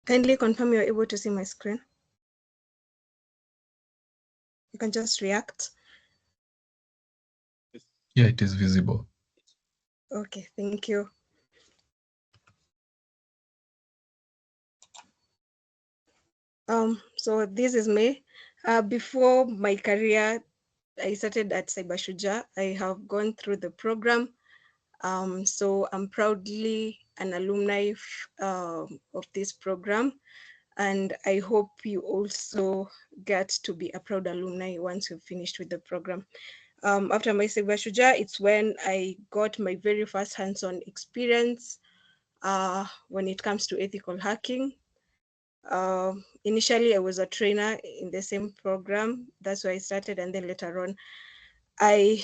Kindly confirm you're able to see my screen. You can just react. Yeah, it is visible. Okay, thank you. So this is me. Before my career, I started at Cybershuja. I have gone through the program. So I'm proudly an alumni of this program. And I hope you also get to be a proud alumni once you've finished with the program. After my Cybershuja, it's when I got my very first hands-on experience when it comes to ethical hacking. Initially, I was a trainer in the same program. That's where I started. And then later on, I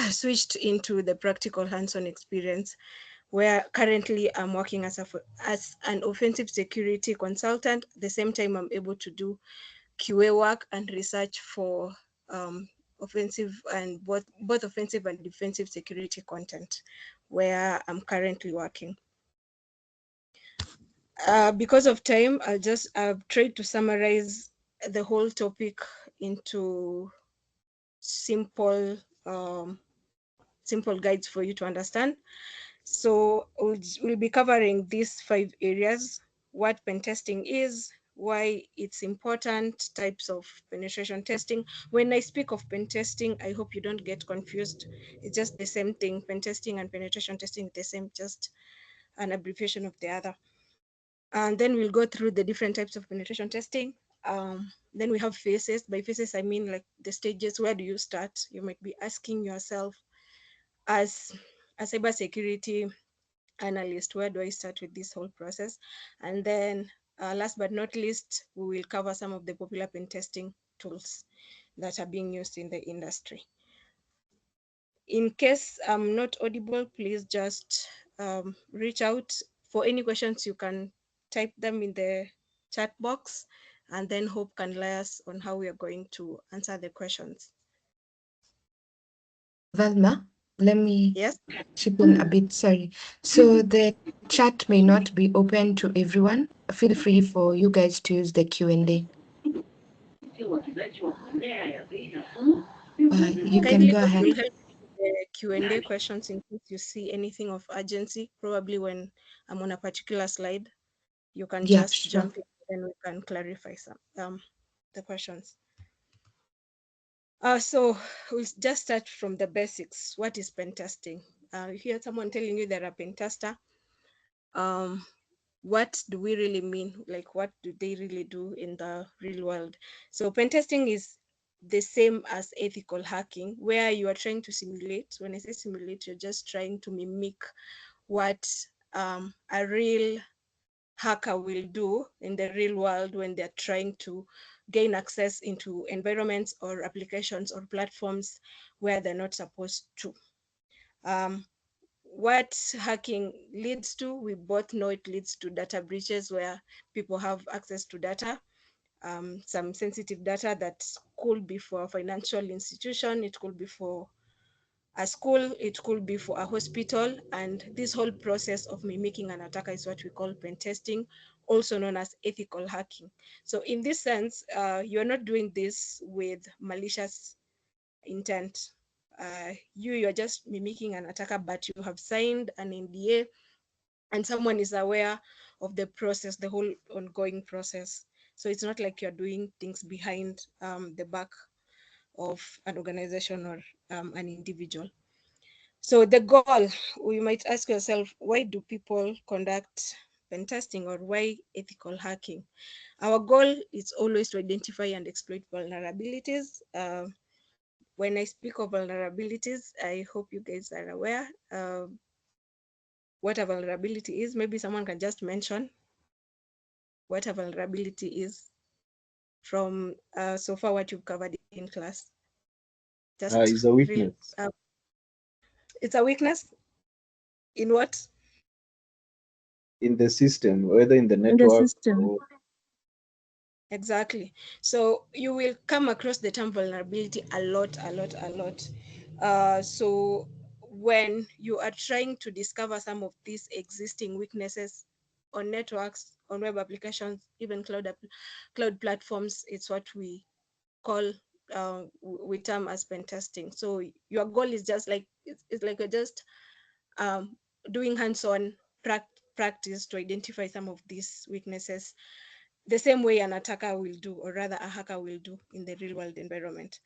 switched into the practical hands-on experience, where currently I'm working as an offensive security consultant. At the same time, I'm able to do QA work and research for offensive and both offensive and defensive security content, where I'm currently working. Because of time, I've tried to summarize the whole topic into simple guides for you to understand. So we'll be covering these 5 areas: what pen testing is, why it's important, types of penetration testing. When I speak of pen testing, I hope you don't get confused. It's just the same thing. Pen testing and penetration testing, the same, just an abbreviation of the other. And then we'll go through the different types of penetration testing. Then we have phases. By phases, I mean like the stages. Where do you start? You might be asking yourself, as a cybersecurity analyst, where do I start with this whole process? And then last but not least, we will cover some of the popular pen testing tools that are being used in the industry. In case I'm not audible, please just reach out. For any questions, you can type them in the chat box, and then Hope can liaise on how we are going to answer the questions. Velma, let me Yes. chip in a bit, sorry. So the chat may not be open to everyone. Feel free for you guys to use the Q&A. You can go ahead. Will help the Q&A questions in case you see anything of urgency. Probably when I'm on a particular slide, you can just jump in and we can clarify some the questions. So we'll just start from the basics. What is pen testing? You hear someone telling you they're a pen tester. What do we really mean? Like, what do they really do in the real world? So pen testing is the same as ethical hacking, where you are trying to simulate. When I say simulate, you're just trying to mimic what a real hacker will do in the real world when they're trying to gain access into environments or applications or platforms where they're not supposed to. What hacking leads to, we both know it leads to data breaches where people have access to data, some sensitive data that could be for a financial institution, it could be for a school, it could be for a hospital. And this whole process of mimicking an attacker is what we call pen testing, also known as ethical hacking. So in this sense, you're not doing this with malicious intent. You're just mimicking an attacker, but you have signed an NDA and someone is aware of the process, the whole ongoing process. So it's not like you're doing things behind the back of an organization or an individual. So the goal, you might ask yourself, why do people conduct pen testing, or why ethical hacking? Our goal is always to identify and exploit vulnerabilities. When I speak of vulnerabilities, I hope you guys are aware what a vulnerability is. Maybe someone can just mention what a vulnerability is from so far what you've covered in class. Just it's a weakness. It's a weakness in what? In the system, whether in the network. In the system. Or... Exactly. So you will come across the term vulnerability a lot. So when you are trying to discover some of these existing weaknesses on networks on web applications, even cloud platforms. It's what we call we term as pen testing. So your goal is just like it's like you're just um, doing hands-on practice to identify some of these weaknesses, the same way an attacker will do, or rather a hacker will do in the real world environment.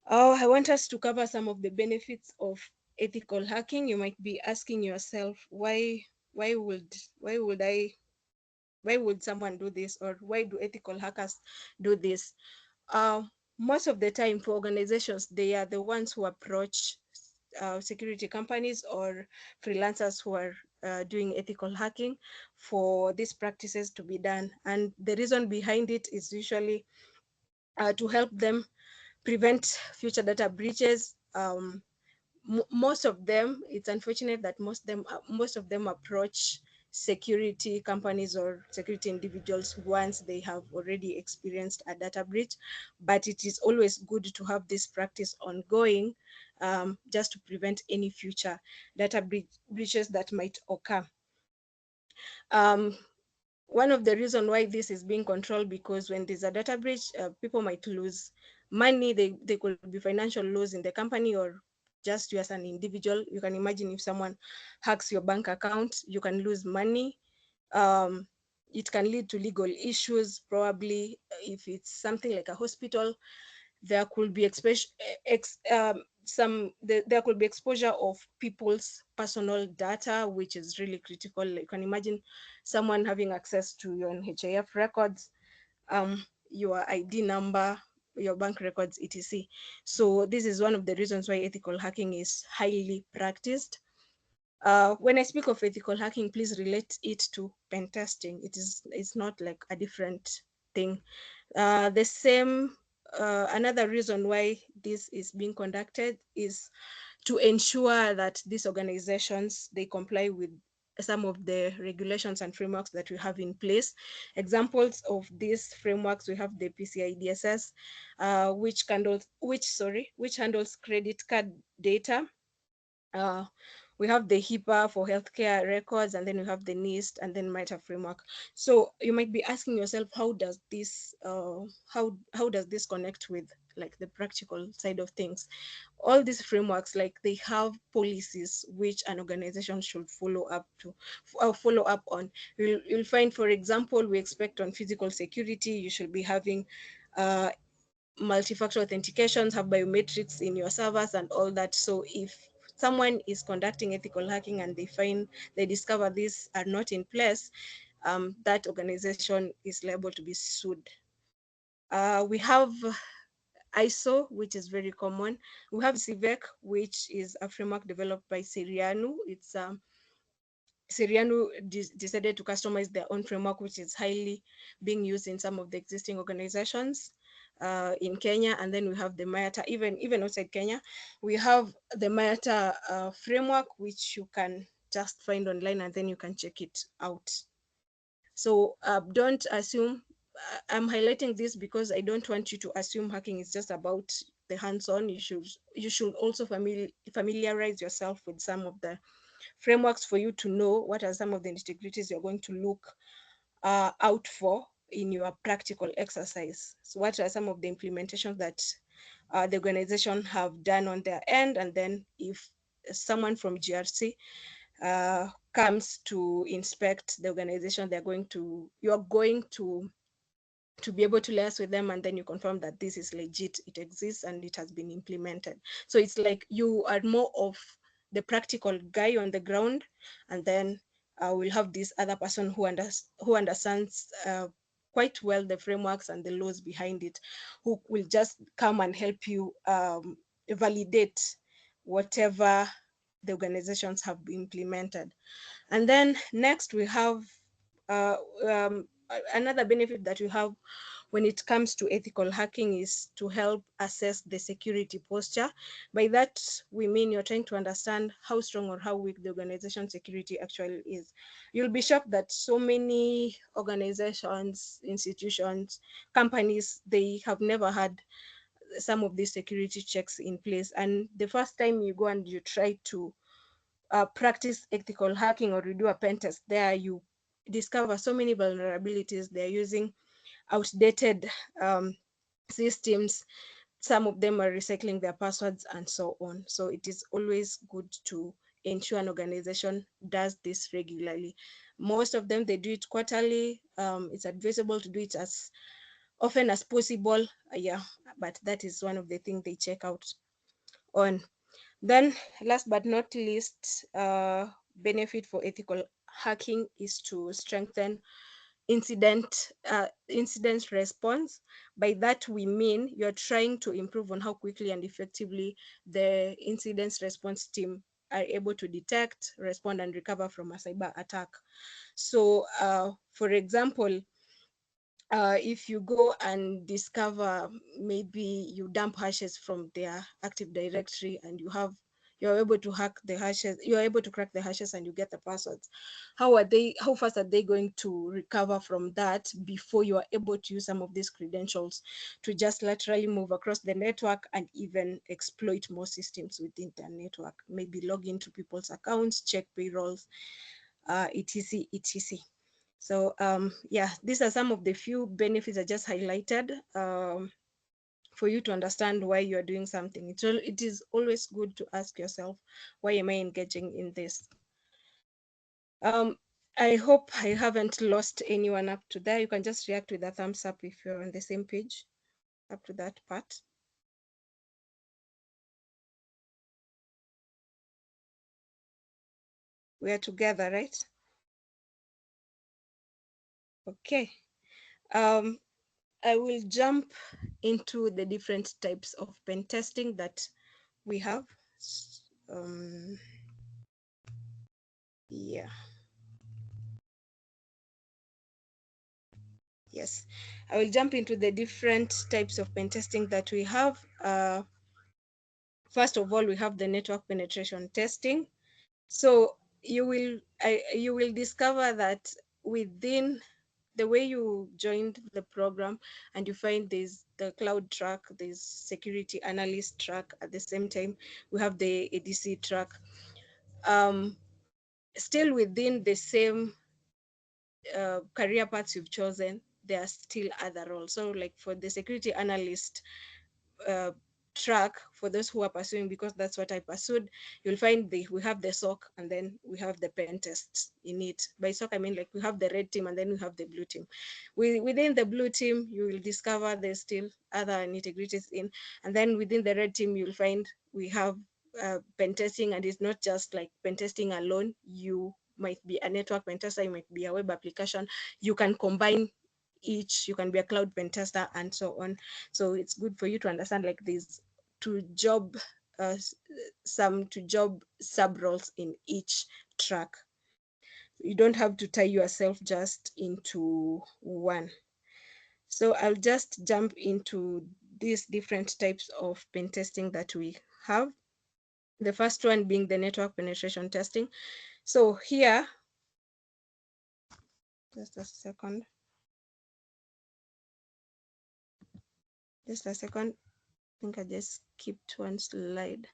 Oh, I want us to cover some of the benefits of ethical hacking. You might be asking yourself, why would why would I why would someone do this, or why do ethical hackers do this? Uh, Most of the time for organizations, they are the ones who approach security companies or freelancers who are doing ethical hacking for these practices to be done. And the reason behind it is usually to help them prevent future data breaches. Most of them, it's unfortunate that most of them approach security companies or security individuals once they have already experienced a data breach, but it is always good to have this practice ongoing, just to prevent any future data breaches that might occur. um, One of the reasons why this is being controlled, because when there's a data breach, people might lose money. They could be financial loss in the company, or just you as an individual. You can imagine if someone hacks your bank account, you can lose money. um, it can lead to legal issues, probably. If it's something like a hospital, there could be there could be exposure of people's personal data, which is really critical. You can imagine someone having access to your NHIF records, your ID number, your bank records, etc. So this is one of the reasons why ethical hacking is highly practiced. When I speak of ethical hacking, please relate it to pen testing. It's not like a different thing. The same Another reason why this is being conducted is to ensure that these organizations, they comply with some of the regulations and frameworks that we have in place. Examples of these frameworks: we have the PCI DSS, which handles credit card data. uh, we have the HIPAA for healthcare records, and then we have the NIST, and then MITRE framework. So you might be asking yourself, how does this connect with like the practical side of things? All these frameworks, like, they have policies which an organization should follow up on. You'll find, for example, we expect on physical security, you should be having uh, multi-factor authentications, have biometrics in your servers and all that. So if someone is conducting ethical hacking and they discover these are not in place, that organization is liable to be sued. We have ISO, which is very common. We have CVEC, which is a framework developed by Sirianu. Sirianu decided to customize their own framework, which is highly being used in some of the existing organizations in Kenya. And then we have the MIATA, even outside Kenya. We have the MIATA framework, which you can just find online, and then you can check it out. So don't assume, I'm highlighting this because I don't want you to assume hacking is just about the hands-on. You should also familiarize yourself with some of the frameworks for you to know what are some of the nitty-gritties you're going to look out for in your practical exercise. So what are some of the implementations that the organization have done on their end? And then if someone from GRC comes to inspect the organization, you're going to be able to liaise with them, and then you confirm that this is legit, it exists, and it has been implemented. So it's like you are more of the practical guy on the ground, and then we'll have this other person who understands quite well the frameworks and the laws behind it, who will just come and help you validate whatever the organizations have implemented. And then next we have uh, another benefit that we have when it comes to ethical hacking is to help assess the security posture. By that, we mean you're trying to understand how strong or how weak the organization's security actually is. You'll be shocked that so many organizations, institutions, companies, they have never had some of these security checks in place. And the first time you go and you try to practice ethical hacking, or you do a pen test there, discover so many vulnerabilities. They're using outdated systems. Some of them are recycling their passwords and so on. So it is always good to ensure an organization does this regularly. Most of them, they do it quarterly. It's advisable to do it as often as possible. Yeah, but that is one of the things they check out on. Then last but not least, benefit for ethical hacking is to strengthen incident response. By that we mean you're trying to improve on how quickly and effectively the incident response team are able to detect, respond, and recover from a cyber attack. So for example, if you go and discover, maybe you dump hashes from their Active Directory and you're able to hack the hashes, you're able to crack the hashes and you get the passwords. How fast are they going to recover from that before you are able to use some of these credentials to just laterally move across the network and even exploit more systems within their network? Maybe log into people's accounts, check payrolls, etc, etc. So yeah, these are some of the few benefits I just highlighted for you to understand why you are doing something. It is always good to ask yourself, why am I engaging in this? I hope I haven't lost anyone up to there. You can just react with a thumbs up if you're on the same page up to that part. We are together, right? Okay. I will jump into the different types of pen testing that we have. Yeah. Yes, I will jump into the different types of pen testing that we have. First of all, we have the network penetration testing. So you will discover that within the way you joined the program, and you find there's the cloud track, there's security analyst track. At the same time, we have the ADC track. Still within the same career paths you've chosen, there are still other roles. So like for the security analyst track, for those who are pursuing, because that's what I pursued, you'll find we have the SOC and then we have the pen tests in it. By SOC, I mean like we have the red team and then we have the blue team. Within the blue team, you will discover there's still other nitty-gritties in, and then within the red team, you'll find we have pen testing, and it's not just like pen testing alone. You might be a network pen tester, you might be a web application, you can combine each, you can be a cloud pen tester and so on. So it's good for you to understand like these some to job sub roles in each track. You don't have to tie yourself just into one. So I'll just jump into these different types of pen testing that we have. The first one being the network penetration testing. So here, just a second. I think I just skipped one slide.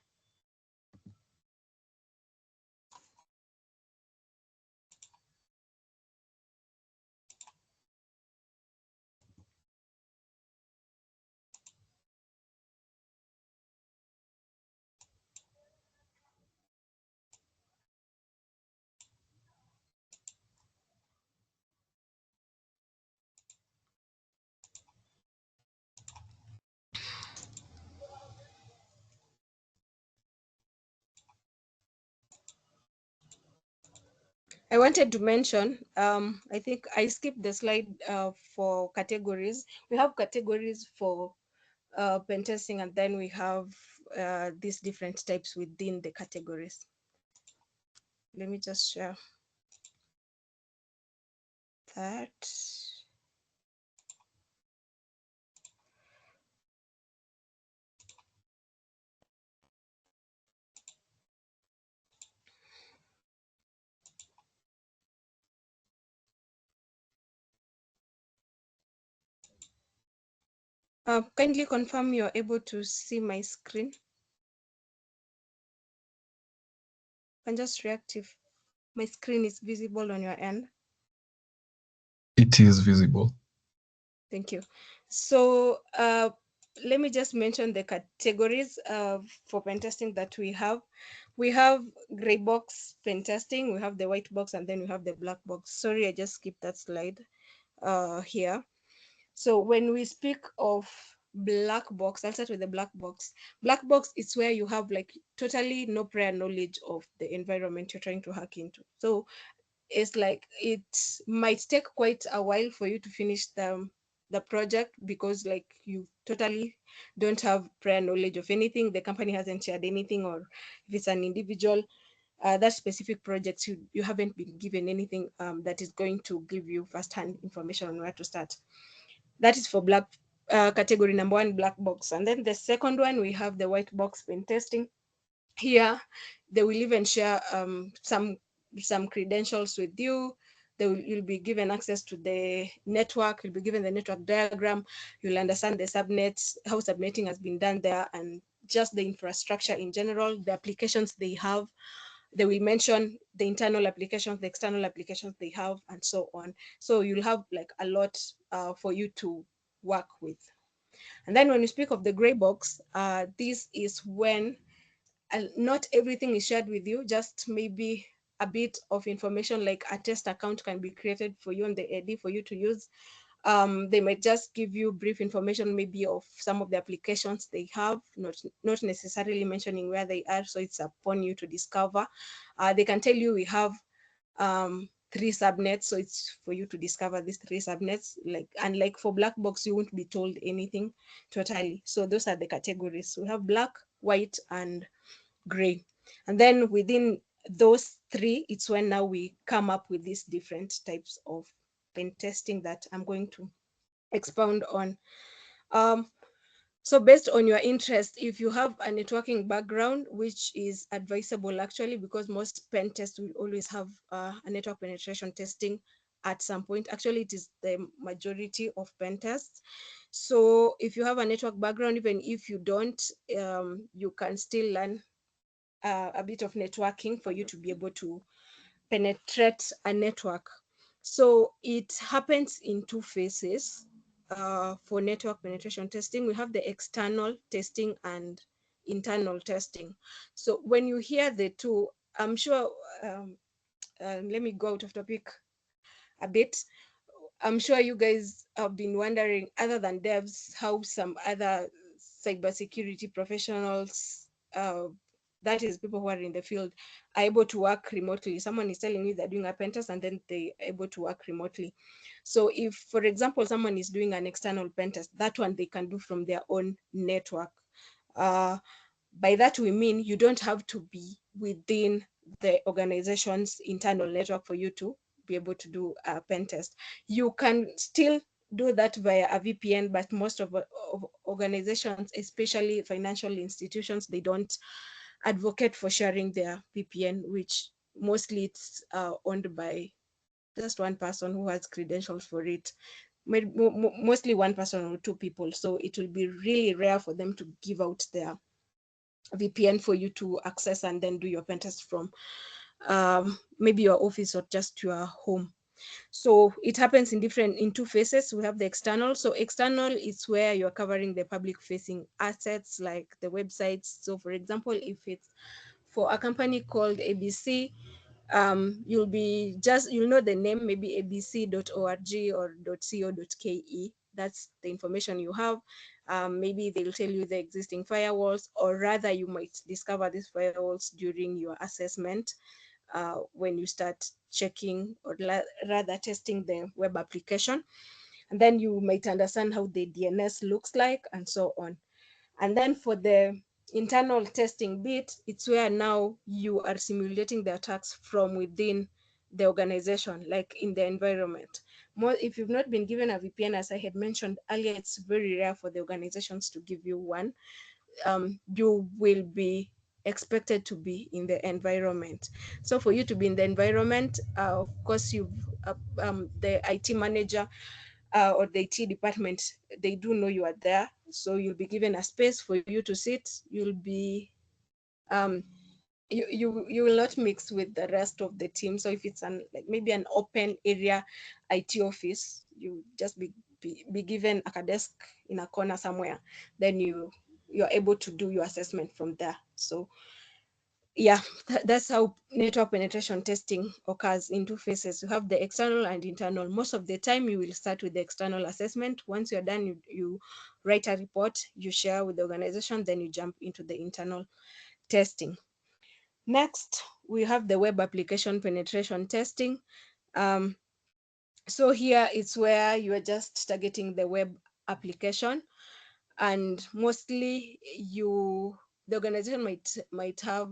I wanted to mention, I think I skipped the slide for categories. We have categories for pen testing, and then we have these different types within the categories. Let me just share that. Kindly confirm you're able to see my screen. And just react if my screen is visible on your end. it is visible. Thank you. So let me just mention the categories for pen testing that we have. We have gray box pen testing, we have the white box, and then we have the black box. Sorry, I just skipped that slide here. So when we speak of black box, I'll start with the black box. Black box is where you have like totally no prior knowledge of the environment you're trying to hack into. So it's like it might take quite a while for you to finish the project, because like you totally don't have prior knowledge of anything. The company hasn't shared anything, or if it's an individual, that specific project, you haven't been given anything that is going to give you first-hand information on where to start. That is for black category number one, black box. And then the second one, we have the white box pen testing. Here they will even share some credentials with you. You'll be given access to the network, you'll be given the network diagram, you'll understand the subnets, how subnetting has been done there, and just the infrastructure in general, the applications they have. They will mention the internal applications, the external applications they have, and so on. So you'll have like a lot for you to work with. And then when you speak of the gray box, this is when not everything is shared with you, just maybe a bit of information, like a test account can be created for you on the AD for you to use. They might just give you brief information maybe of some of the applications they have, not necessarily mentioning where they are, so it's upon you to discover. They can tell you we have 3 subnets, so it's for you to discover these 3 subnets. And like for black box, you won't be told anything totally. So those are the categories. We have black, white, and gray. And then within those 3, it's when now we come up with these different types of pen testing that I'm going to expound on. So based on your interest, if you have a networking background, which is advisable actually, because most pen tests will always have a network penetration testing at some point. Actually, it is the majority of pen tests. So if you have a network background, even if you don't, you can still learn a bit of networking for you to be able to penetrate a network. So it happens in 2 phases for network penetration testing. We have the external testing and internal testing. So when you hear the two, I'm sure, let me go out of topic a bit. I'm sure you guys have been wondering, other than devs, how some other cybersecurity professionals, that is people who are in the field, are able to work remotely. Someone is telling me they're doing a pen test and then they're able to work remotely. So if, for example, someone is doing an external pen test, that one they can do from their own network. By that we mean you don't have to be within the organization's internal network for you to be able to do a pen test. You can still do that via a VPN, but most of organizations, especially financial institutions, they don't advocate for sharing their VPN, which mostly it's owned by just one person who has credentials for it. Mostly one person or 2 people. So it will be really rare for them to give out their VPN for you to access and then do your pen test from maybe your office or just your home. So it happens in 2 phases. We have the external. So external is where you're covering the public facing assets like the websites. So for example, if it's for a company called ABC, you'll know the name, maybe abc.org or .co.ke. That's the information you have. Maybe they'll tell you the existing firewalls, or rather you might discover these firewalls during your assessment when you start checking, or rather testing the web application. And then you might understand how the DNS looks like and so on. And then for the internal testing bit, it's where now you are simulating the attacks from within the organization, like in the environment. If you've not been given a VPN, as I had mentioned earlier, it's very rare for the organizations to give you one. You will be expected to be in the environment. So for you to be in the environment, of course, the IT manager or the IT department, they do know you are there. So you'll be given a space for you to sit. You'll be you will not mix with the rest of the team. So if it's maybe an open area IT office, You just be given a desk in a corner somewhere, then you're able to do your assessment from there. So yeah, that's how network penetration testing occurs in two phases. You have the external and internal. Most of the time you will start with the external assessment. Once you're done, you write a report, you share with the organization, then you jump into the internal testing. Next, we have the web application penetration testing. So here it's where you are just targeting the web application, and mostly the organization might have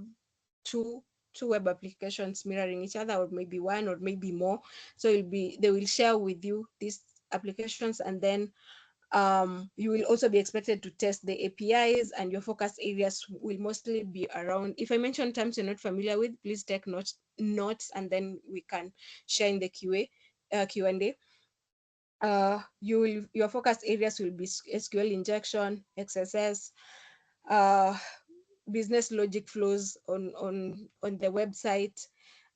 two web applications mirroring each other, or maybe one, or maybe more. So they will share with you these applications, and then you will also be expected to test the APIs, and your focus areas will mostly be around. If I mention terms you're not familiar with, please take notes, and then we can share in the Q&A. Your focus areas will be SQL injection, XSS, business logic flows on the website,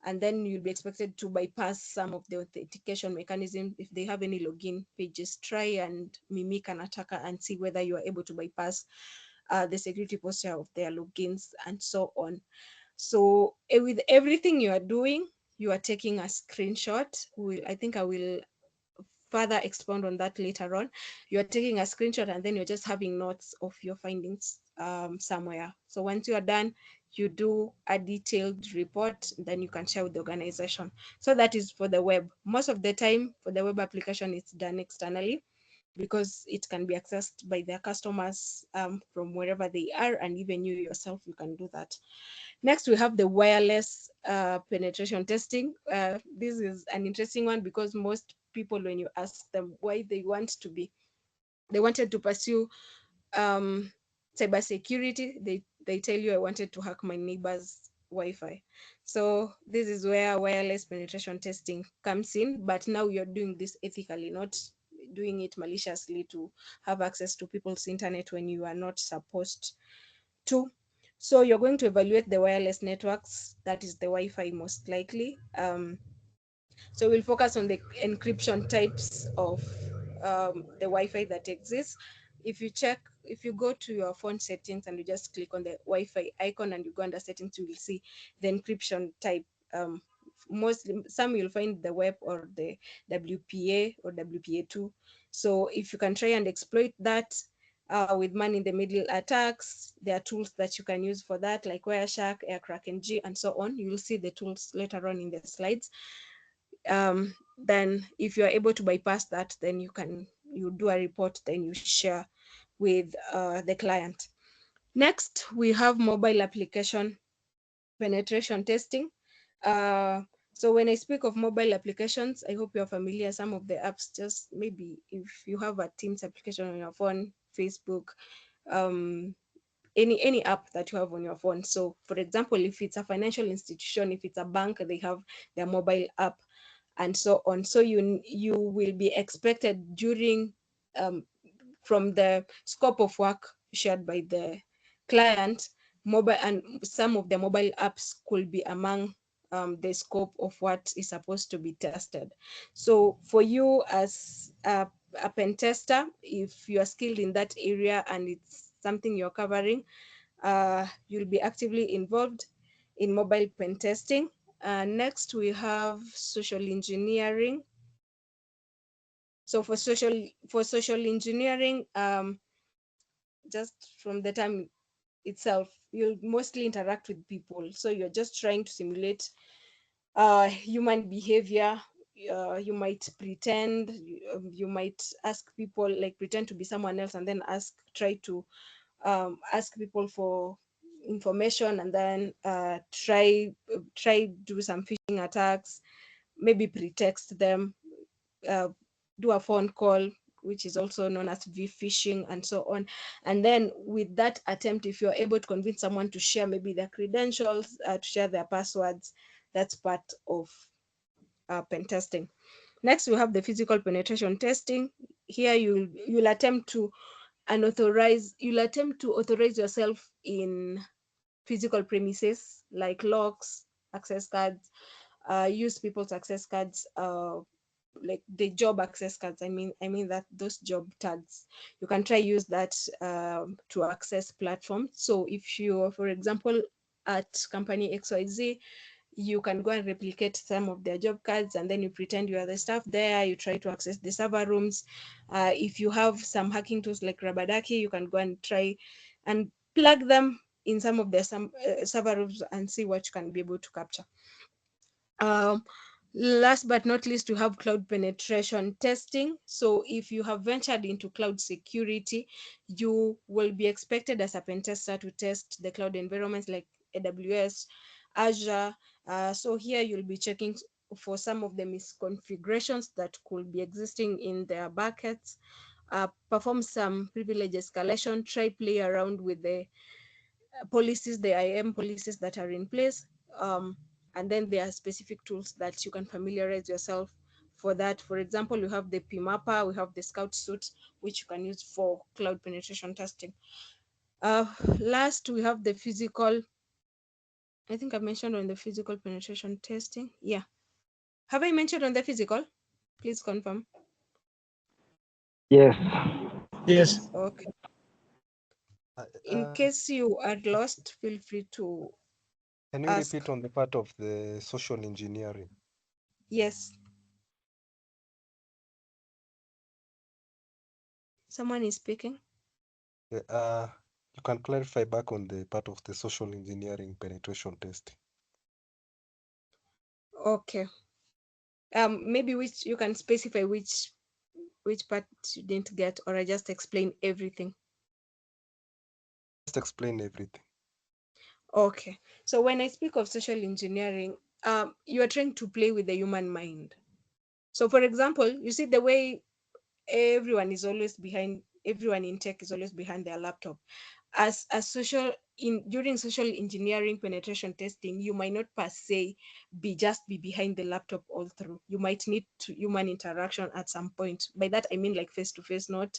and then you'll be expected to bypass some of the authentication mechanism. If they have any login pages, try and mimic an attacker and see whether you are able to bypass the security posture of their logins, and so on. So with everything you are doing, you are taking a screenshot. I think I will further expound on that later on. You're taking a screenshot, and then you're just having notes of your findings somewhere. So once you are done, you do a detailed report, then you can share with the organization. So that is for the web. Most of the time for the web application, it's done externally, because it can be accessed by their customers from wherever they are, and even you yourself, you can do that. Next, we have the wireless penetration testing. This is an interesting one, because most people, when you ask them why they wanted to pursue cybersecurity, they tell you, I wanted to hack my neighbor's Wi-Fi. So this is where wireless penetration testing comes in, but now you're doing this ethically, not doing it maliciously to have access to people's internet when you are not supposed to. So you're going to evaluate the wireless networks, that is the Wi-Fi most likely. So we'll focus on the encryption types of the Wi-Fi that exists. If you go to your phone settings and you just click on the Wi-Fi icon and you go under settings, you will see the encryption type. Mostly, some you'll find the web or the WPA or WPA2. So if you can try and exploit that with man-in-the-middle attacks, there are tools that you can use for that, like Wireshark, AirCrackNG, and so on. You will see the tools later on in the slides. Then if you're able to bypass that, then you do a report, then you share with the client. Next, we have mobile application penetration testing. So when I speak of mobile applications, I hope you're familiar. Some of the apps, just maybe if you have a Teams application on your phone, Facebook, any app that you have on your phone. So for example, if it's a financial institution, if it's a bank, they have their mobile app, and so on. So you will be expected during from the scope of work shared by the client, mobile, and some of the mobile apps could be among the scope of what is supposed to be tested. So for you as a pen tester, if you are skilled in that area and it's something you're covering, you'll be actively involved in mobile pen testing. Next, we have social engineering. So for social engineering, just from the term itself, you'll mostly interact with people. So you're just trying to simulate human behavior. You might pretend, you might ask people, like pretend to be someone else, and then try to ask people for information, and then try do some phishing attacks, maybe pretext them, uh, do a phone call, which is also known as phishing, and so on. And then with that attempt, if you're able to convince someone to share maybe their credentials, to share their passwords, that's part of pen testing. Next, we have the physical penetration testing. Here you'll attempt to authorize yourself in physical premises like locks, access cards, use people's access cards, like the job access cards. I mean that those job tags, you can try use that to access platforms. So if you, for example, at company XYZ, you can go and replicate some of their job cards, and then you pretend you are the staff there. You try to access the server rooms. If you have some hacking tools like Rabadaki, you can go and try and plug them in some of their server rooms and see what you can be able to capture. Um, Last but not least, we have cloud penetration testing. So if you have ventured into cloud security, you will be expected as a pen tester to test the cloud environments like AWS, Azure. So here you'll be checking for some of the misconfigurations that could be existing in their buckets. Perform some privilege escalation, try play around with the policies, the IAM policies that are in place. And then there are specific tools that you can familiarize yourself for that. For example, we have the PMAPA, we have the Scout Suite, which you can use for cloud penetration testing. Last, we have the physical. I think I mentioned on the physical penetration testing. Yeah. Have I mentioned on the physical? Please confirm. Yes. Yes. Okay. In case you are lost, feel free to Can you ask. repeat on the part of the social engineering? Yes. Someone is speaking. You can clarify back on the part of the social engineering penetration testing. Okay. Maybe which you can specify which part you didn't get, or I just explain everything. Just explain everything. Okay. So when I speak of social engineering, you are trying to play with the human mind. So for example, you see the way everyone in tech is always behind their laptop. As during social engineering penetration testing, you might not per se be behind the laptop all through. You might need human interaction at some point. By that I mean like face to face, not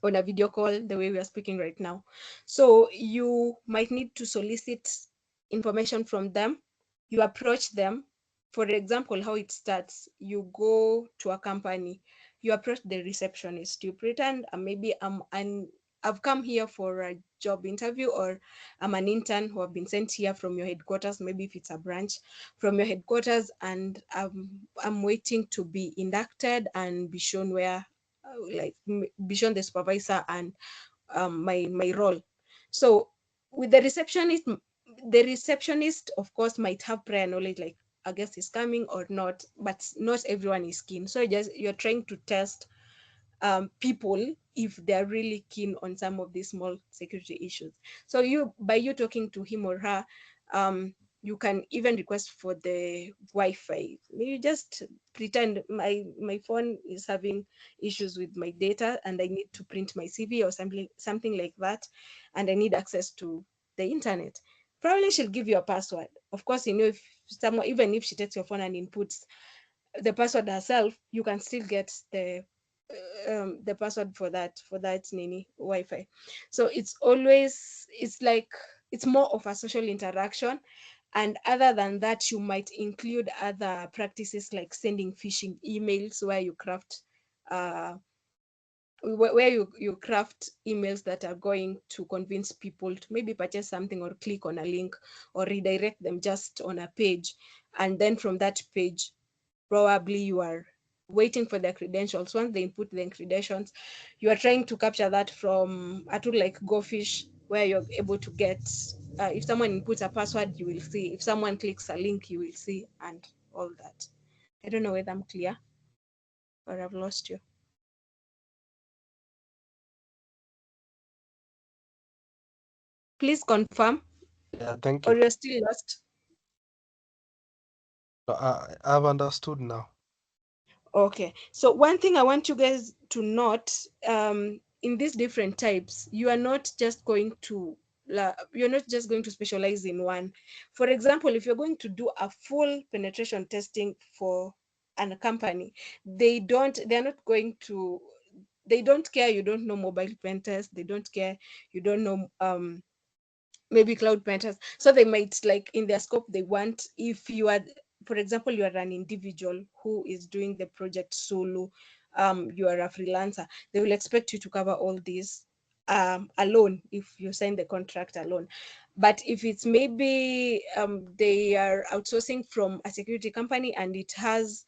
on a video call the way we are speaking right now. So you might need to solicit information from them. You approach them. For example, how it starts: you go to a company, you approach the receptionist, you pretend maybe I've come here for a job interview, or I'm an intern who have been sent here from your headquarters, maybe if it's a branch from your headquarters, and I'm waiting to be inducted and be shown where like be shown the supervisor and my role. So with the receptionist of course might have prior knowledge, like I guess is coming or not, but not everyone is keen. So you're trying to test people if they're really keen on some of these small security issues. So by you talking to him or her, you can even request for the Wi-Fi. You just pretend my phone is having issues with my data and I need to print my CV or something like that, and I need access to the internet. Probably she'll give you a password. Of course, if someone, even if she takes your phone and inputs the password herself, you can still get the password for that nini Wi-Fi. So it's like it's more of a social interaction. And other than that, you might include other practices like sending phishing emails where you craft emails that are going to convince people to maybe purchase something or click on a link or redirect them just on a page. And then from that page, probably you are waiting for their credentials. Once they input the credentials, you are trying to capture that from a tool like GoFish, where you're able to get, if someone inputs a password, you will see. If someone clicks a link, you will see, and all that. I don't know whether I'm clear or I've lost you. Please confirm. Yeah, thank Or you. you're still lost. I've understood now. Okay, so one thing I want you guys to note, in these different types, you're not just going to specialize in one. For example, if you're going to do a full penetration testing for a company, they don't care you don't know mobile pen test, they don't care you don't know maybe cloud pen test. So they might, like, in their scope, they want, if you are for example, you are an individual who is doing the project solo, you are a freelancer, they will expect you to cover all these alone if you sign the contract alone. But if it's maybe they are outsourcing from a security company and it has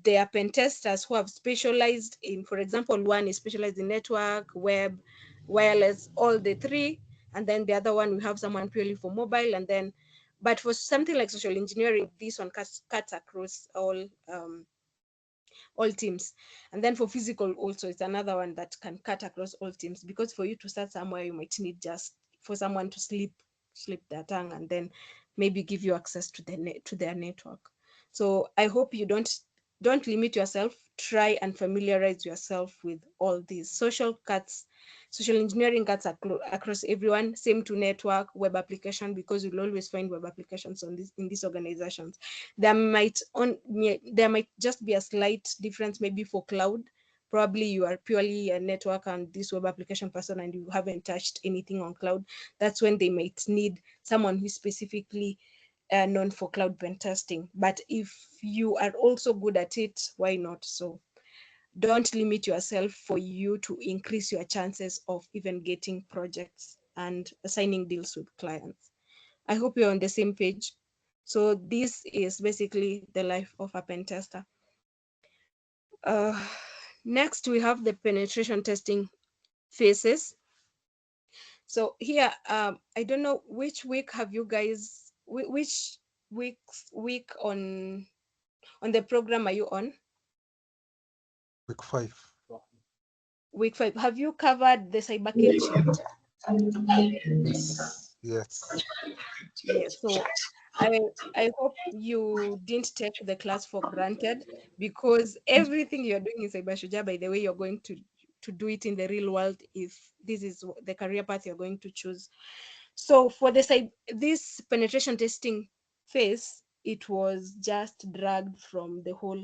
their pen testers who have specialized in, for example, one is specialized in network, web, wireless, all the three, and then the other one we have someone purely for mobile, and then but for something like social engineering, this one cuts across all teams. And then for physical also, it's another one that can cut across all teams, because for you to start somewhere, you might need just for someone to slip their tongue and then maybe give you access to to their network. So I hope you don't limit yourself. Try and familiarize yourself with all these social cuts. Social engineering cuts across everyone. Same to network, web application, because you'll always find web applications on this in these organizations. There might just be a slight difference maybe for cloud. Probably you are purely a network and this web application person and you haven't touched anything on cloud. That's when they might need someone who's specifically known for cloud pen testing. But if you are also good at it, why not? So don't limit yourself for you to increase your chances of even getting projects and signing deals with clients. I hope you're on the same page. So this is basically the life of a pen tester. Uh, Next, we have the penetration testing phases. So here, I don't know which week have you guys, which week on the program are you on? Week 5. Week 5. Have you covered the cyber kill chain? Yes. Yes. So I I hope you didn't take the class for granted, because everything you're doing in Cyber Shuja, by the way, you're going to do it in the real world if this is the career path you're going to choose. So for this penetration testing phase, it was just dragged from the whole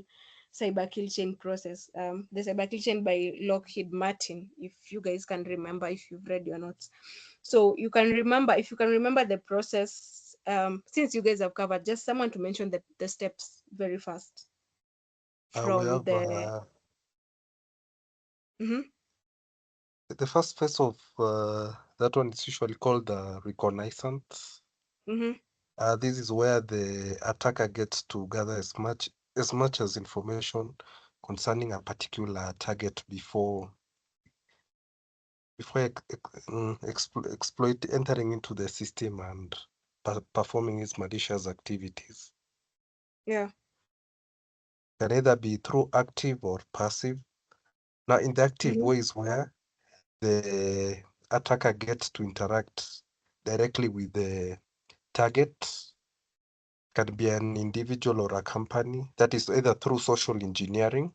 cyber kill chain process. The cyber kill chain by Lockheed Martin, if you guys can remember, if you've read your notes. So you can remember, if you can remember the process, since you guys have covered, just someone to mention the steps very fast We from have the. Mhm, the first phase of that one is usually called the reconnaissance. mhm, This is where the attacker gets to gather as much as information concerning a particular target before exploit entering into the system and performing its malicious activities. yeah, Can either be through active or passive. Now, in the active mhm, ways where the attacker gets to interact directly with the target, can be an individual or a company, that is either through social engineering.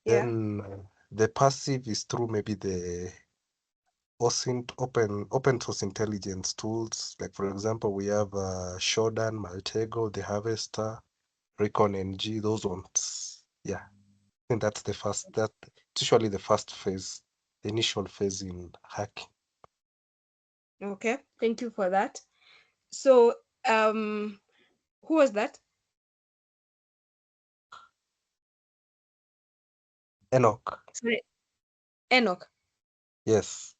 yeah, Then the passive is through maybe the open source intelligence tools. Like for example, we have Shodan, Maltego, the Harvester, Recon NG, those ones. Yeah, I think that's it's usually the first phase, the initial phase in hacking. okay, thank you for that. So who was that? Enoch. Sorry, Enoch. Yes.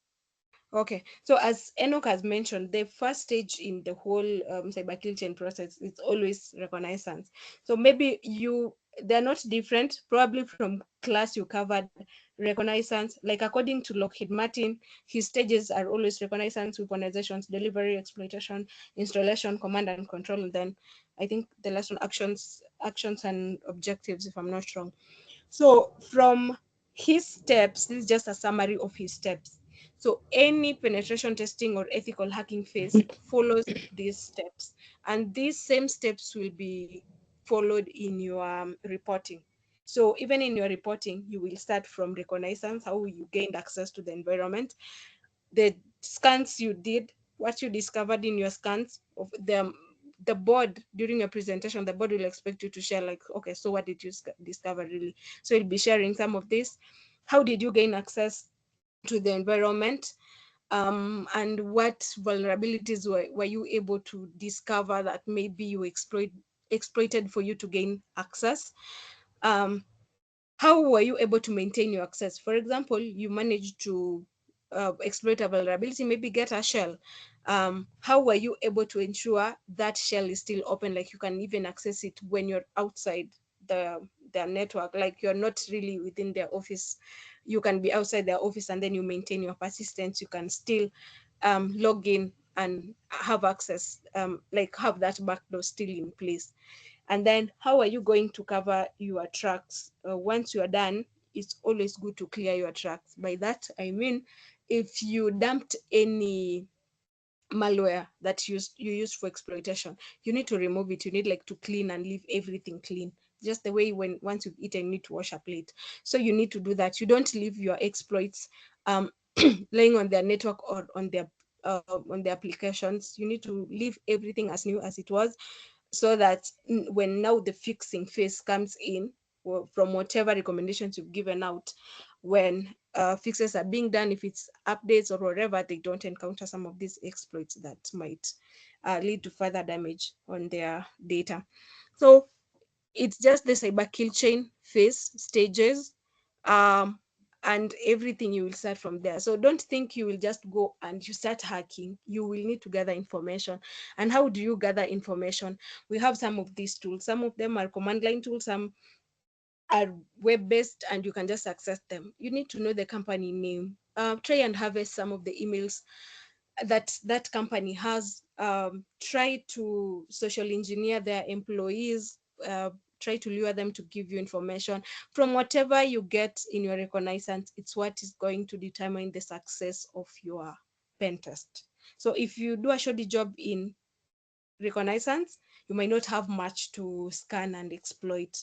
Okay, so as Enoch has mentioned, the first stage in the whole cyber kill chain process is always reconnaissance. So maybe they're not different. Probably from class you covered reconnaissance. Like according to Lockheed Martin, his stages are always reconnaissance, weaponizations, delivery, exploitation, installation, command and control. And then I think the last one, actions and objectives, if I'm not wrong. So from his steps, this is just a summary of his steps. So any penetration testing or ethical hacking phase follows these steps, and these same steps will be followed in your reporting. So even in your reporting, you will start from reconnaissance, how you gained access to the environment, the scans you did, what you discovered in your scans of the board during your presentation. The board will expect you to share, like, okay, so what did you discover really? So you'll be sharing some of this. How did you gain access to the environment? And what vulnerabilities were you able to discover that maybe you exploit exploited for you to gain access. How were you able to maintain your access? For example, you managed to exploit a vulnerability, maybe get a shell. How were you able to ensure that shell is still open, like you can even access it when you're outside their network, like you're not really within their office, you can be outside their office, and then you maintain your persistence, you can still log in and have access, like have that backdoor still in place. And then how are you going to cover your tracks? Once you are done, it's always good to clear your tracks. By that I mean, if you dumped any malware that you used for exploitation, you need to remove it. You need like to clean and leave everything clean, just the way when once you've eaten, you need to wash a plate. So you need to do that. You don't leave your exploits um laying on their network or on their applications. You need to leave everything as new as it was, so that when now the fixing phase comes in, from whatever recommendations you've given out, when fixes are being done, if it's updates or whatever, they don't encounter some of these exploits that might lead to further damage on their data. So it's just the cyber kill chain phase stages, um, and everything you will start from there. So don't think you will just go and you start hacking. You will need to gather information. And how do you gather information? We have some of these tools. Some of them are command line tools, some are web-based, and you can just access them. You need to know the company name. Try and harvest some of the emails that company has. Try to social engineer their employees. uh, Try to lure them to give you information. From whatever you get in your reconnaissance, it's what is going to determine the success of your pen test. So if you do a shoddy job in reconnaissance, you might not have much to scan and exploit.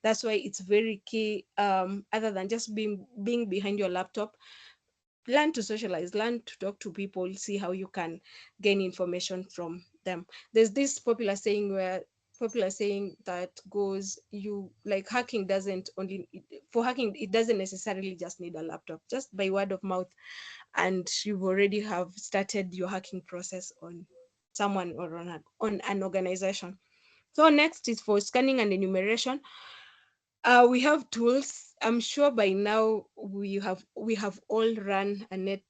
That's why it's very key, other than just being behind your laptop, learn to socialize, learn to talk to people, see how you can gain information from them. There's this popular saying that goes, you like, hacking doesn't only for hacking, it doesn't necessarily just need a laptop. Just by word of mouth, and you've already have started your hacking process on someone or on an organization. So next is for scanning and enumeration. We have tools. I'm sure by now we have all run an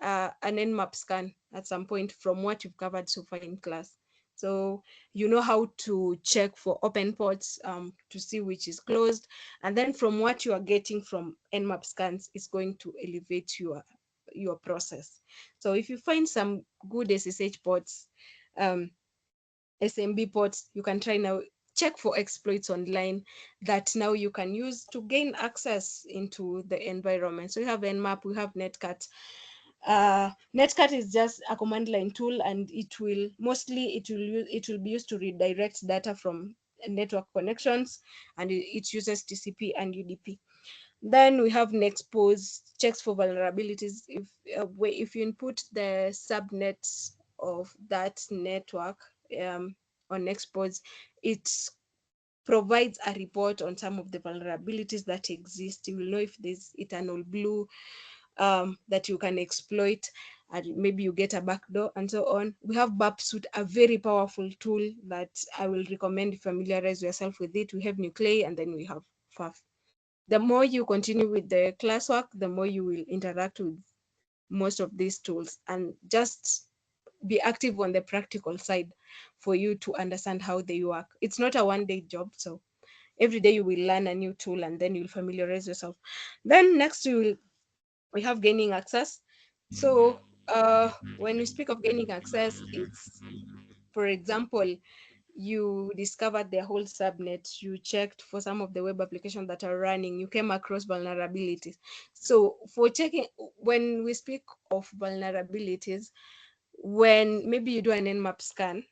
nmap scan at some point from what you've covered so far in class. So you know how to check for open ports, to see which is closed, and then from what you are getting from nmap scans, it's going to elevate your process. So if you find some good SSH ports, um, SMB ports, you can try now, check for exploits online that now you can use to gain access into the environment. So we have nmap, we have netcat. Netcat is just a command line tool, and it will be used to redirect data from network connections, and it uses TCP and UDP. Then we have Nexpose, checks for vulnerabilities. If you input the subnet of that network, on Nexpose, it provides a report on some of the vulnerabilities that exist. You will know if there's eternal blue, that you can exploit, and maybe you get a backdoor and so on. We have Suite, a very powerful tool that I will recommend you familiarize yourself with it. We have Nuclei, and then we have FAF. The more you continue with the classwork, the more you will interact with most of these tools, and just be active on the practical side for you to understand how they work. It's not a one-day job, so every day you will learn a new tool, and then you'll familiarize yourself. Then next we have gaining access. So when we speak of gaining access, it's, for example, you discovered their whole subnet, you checked for some of the web applications that are running, you came across vulnerabilities. So for checking, when we speak of vulnerabilities, when maybe you do an nmap scan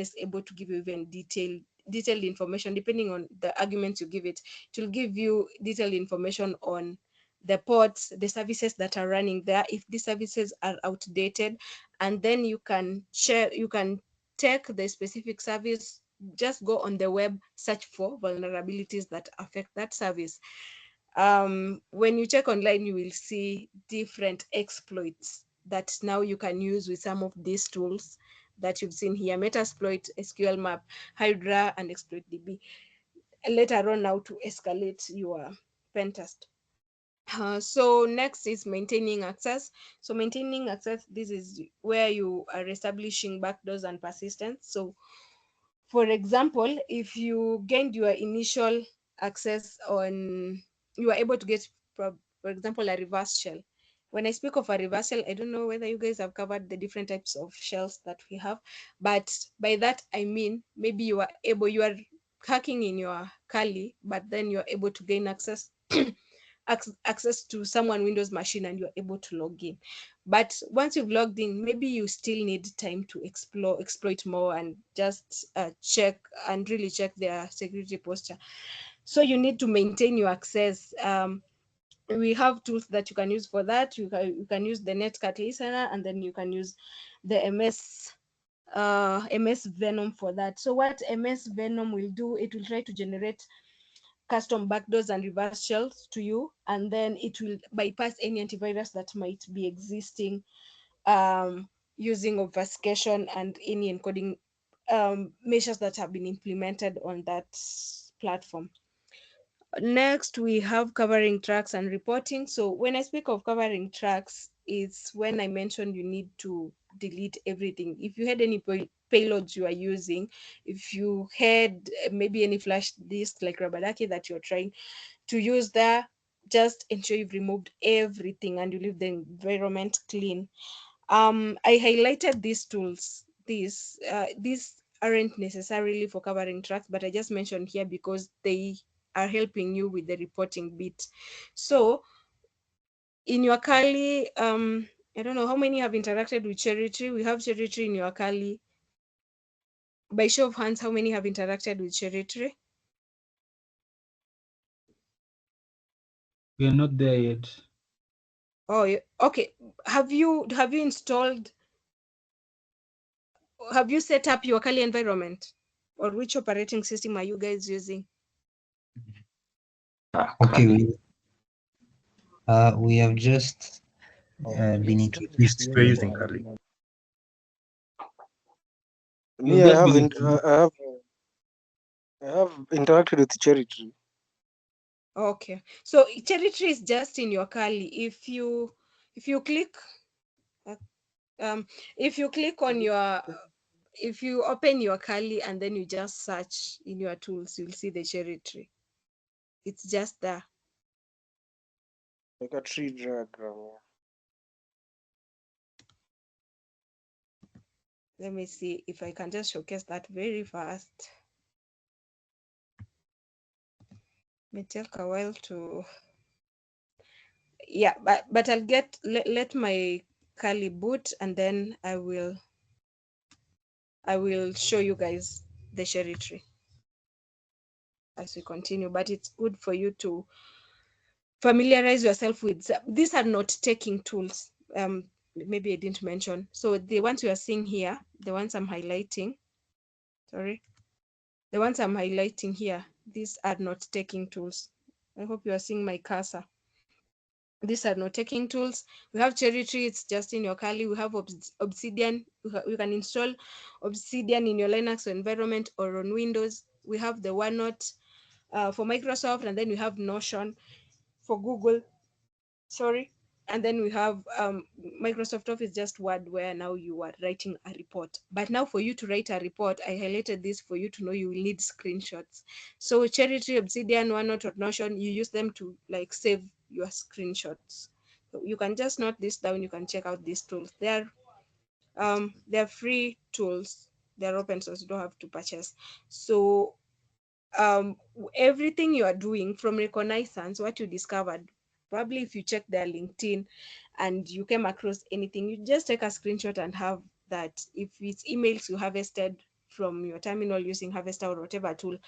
is able to give you even detailed information. Depending on the arguments you give it, it will give you detailed information on the ports, the services that are running there, if these services are outdated, and then you can take the specific service, just go on the web, search for vulnerabilities that affect that service. When you check online, you will see different exploits that now you can use with some of these tools that you've seen here: Metasploit, SQL Map, Hydra, and Exploit DB. Later on now to escalate your pen test. So next is maintaining access. So maintaining access, this is where you are establishing backdoors and persistence. So for example, if you gained your initial access on, you are able to get, for example, a reverse shell. When I speak of a reverse shell, I don't know whether you guys have covered the different types of shells that we have, but by that I mean maybe you are hacking in your Kali, but then you're able to gain access access to someone Windows machine and you're able to log in. But once you've logged in, maybe you still need time to exploit more and just check and really check their security posture. So you need to maintain your access. We have tools that you can use for that. You can use the Netcat listener, and then you can use the MS Venom for that. So what MS Venom will do, it will try to generate custom backdoors and reverse shells to you, and then it will bypass any antivirus that might be existing, using obfuscation and any encoding measures that have been implemented on that platform. Next, we have covering tracks and reporting. So when I speak of covering tracks, it's when I mentioned you need to delete everything. If you had any payloads you are using, if you had maybe any flash disk like Rabadaki that you're trying to use there, just ensure you've removed everything and you leave the environment clean. I highlighted these tools. These aren't necessarily for covering tracks, but I just mentioned here because they are helping you with the reporting bit. So in your Kali, I don't know how many have interacted with Cherry Tree. We have Cherry Tree in your Kali. By show of hands, how many have interacted with Cherry Tree? We are not there yet. Oh, okay. Have you installed? Have you set up your Kali environment, or which operating system are you guys using? Okay, we have just been introduced. We're using Kali. Me, I have interacted with Cherry Tree. Okay, so Cherry Tree is just in your Kali. If you click, if you click on your, if you open your Kali and then you just search in your tools, you'll see the Cherry Tree. It's just there. Like a tree diagram. Let me see if I can just showcase that very fast. May take a while to, yeah, but I'll get, let my Kali boot, and then I will show you guys the Cherry Tree as we continue. But it's good for you to familiarize yourself with. These are not taking tools. Maybe I didn't mention. So the ones you are seeing here, the ones I'm highlighting, sorry, the ones I'm highlighting here, these are not taking tools. I hope you are seeing my cursor. These are not taking tools. We have Cherry Tree, it's just in your Kali. We have Obsidian. You can install Obsidian in your Linux environment or on Windows. We have the OneNote for Microsoft, and then we have Notion for Google. Sorry. And then we have Microsoft Office, just Word, where now you are writing a report. But now for you to write a report, I highlighted this for you to know you will need screenshots. So Cherry Tree, Obsidian, OneNote, or Notion, you use them to like save your screenshots. So you can just note this down. You can check out these tools. They're free tools. They're open source. You don't have to purchase. So everything you are doing from reconnaissance, what you discovered, probably if you check their LinkedIn and you came across anything, you just take a screenshot and have that. If it's emails you harvested from your terminal using Harvester or whatever tool,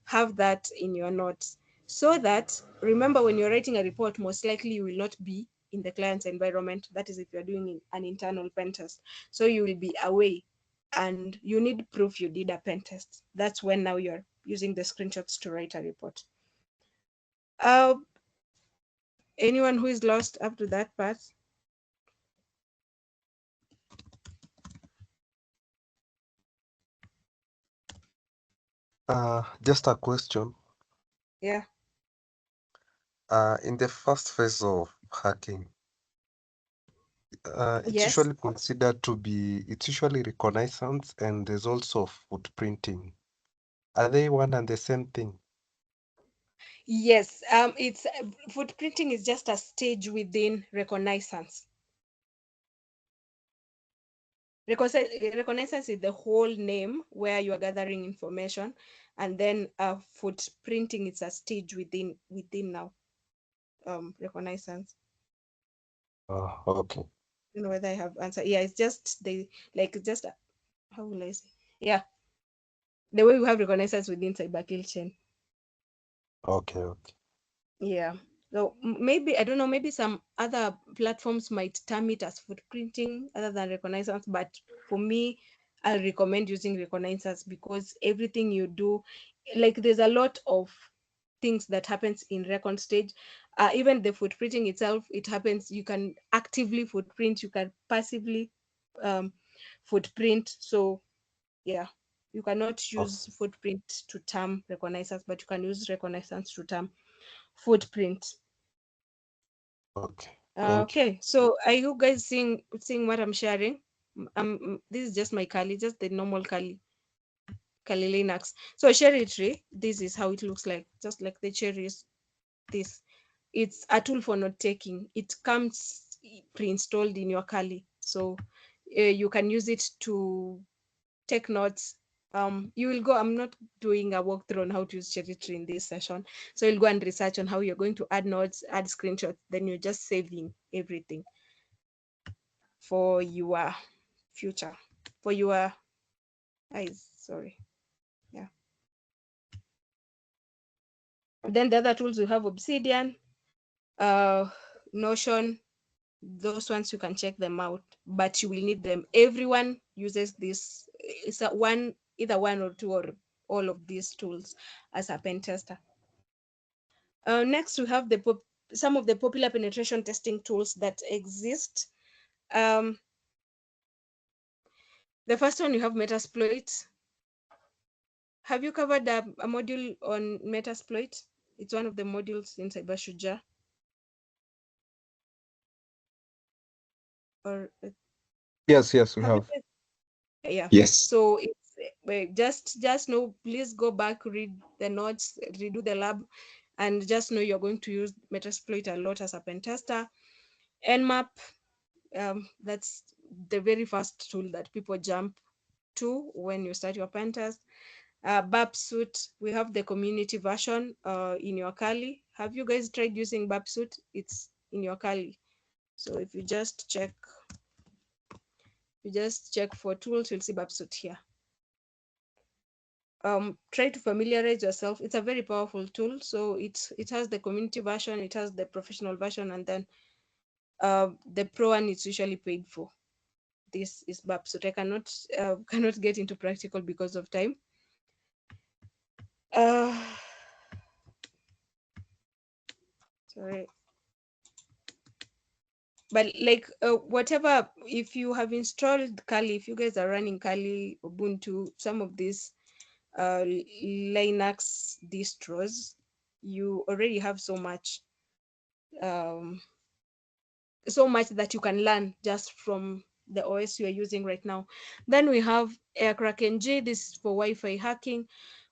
have that in your notes, so that, remember, when you're writing a report, most likely you will not be in the client's environment. That is if you're doing an internal pen test. So you will be away and you need proof you did a pen test. That's when now you're using the screenshots to write a report. Anyone who is lost up to that part? Just a question. Yeah. In the first phase of hacking, it's Yes. usually considered to be, it's usually reconnaissance and there's also footprinting. Are they one and the same thing? Yes. It's footprinting is just a stage within reconnaissance. Reconnaissance is the whole name where you are gathering information, and then footprinting is a stage within now reconnaissance. Oh, okay. I don't know whether I have answered. Yeah, it's just just how will I say? Yeah, the way we have reconnaissance within cyber kill chain. Okay, okay. Yeah. So maybe I don't know. Maybe some other platforms might term it as footprinting other than reconnaissance, but for me, I recommend using reconnaissance because everything you do, like there's a lot of things that happens in recon stage. Even the footprinting itself, it happens. You can actively footprint. You can passively um, footprint. So yeah, you cannot Oh, use footprint to term reconnaissance, but you can use reconnaissance to term footprint. okay. Thank you. Okay, so are you guys seeing what I'm sharing? This is just my Kali, just the normal Kali Linux. So cherry tree, this is how it looks like, just like the cherries. This, it's a tool for note taking. It comes pre-installed in your Kali, so you can use it to take notes. You will go, I'm not doing a walkthrough on how to use cherry tree in this session, so you'll go and research on how you're going to add notes, add screenshots, then you're just saving everything for your future, for your eyes, sorry. Yeah. Then the other tools, we have Obsidian, Notion. Those ones you can check them out, but you will need them. Everyone uses this. It's a one, either one or two or all of these tools as a pen tester. Next, we have some of the popular penetration testing tools that exist. The first one, you have Metasploit. Have you covered a module on Metasploit? It's one of the modules in CyberShuja. Or Yes, yes, we have you have. guys? Yeah. Yes. So it's just know, please go back, read the notes, redo the lab, and just know you're going to use Metasploit a lot as a pen tester. Nmap, that's the very first tool that people jump to when you start your pen test. Babsuit, we have the community version in your Kali. Have you guys tried using Babsuit? It's in your Kali. So if you just check for tools, you'll see Babsuit here. Try to familiarize yourself. It's a very powerful tool. So it has the community version, it has the professional version, and then the pro one is usually paid for. This is Babsuit. I cannot get into practical because of time. Sorry. But like whatever, if you have installed Kali, if you guys are running Kali, Ubuntu, some of these Linux distros, you already have um, so much that you can learn just from the OS you are using right now. Then we have AirCrackNG. This is for Wi-Fi hacking.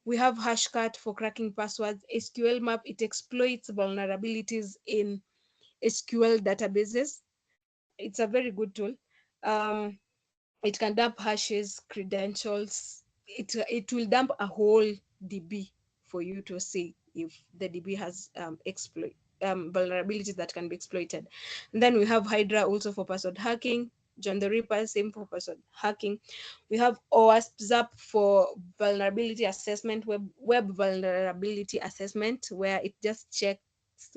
We have Hashcat for cracking passwords. SQL Map, it exploits vulnerabilities in SQL databases. It's a very good tool. It can dump hashes, credentials. It will dump a whole DB for you to see if the DB has vulnerabilities that can be exploited. And then we have Hydra also for password hacking. John the Ripper, same for password hacking. We have OWASP for vulnerability assessment, web vulnerability assessment, where it just checks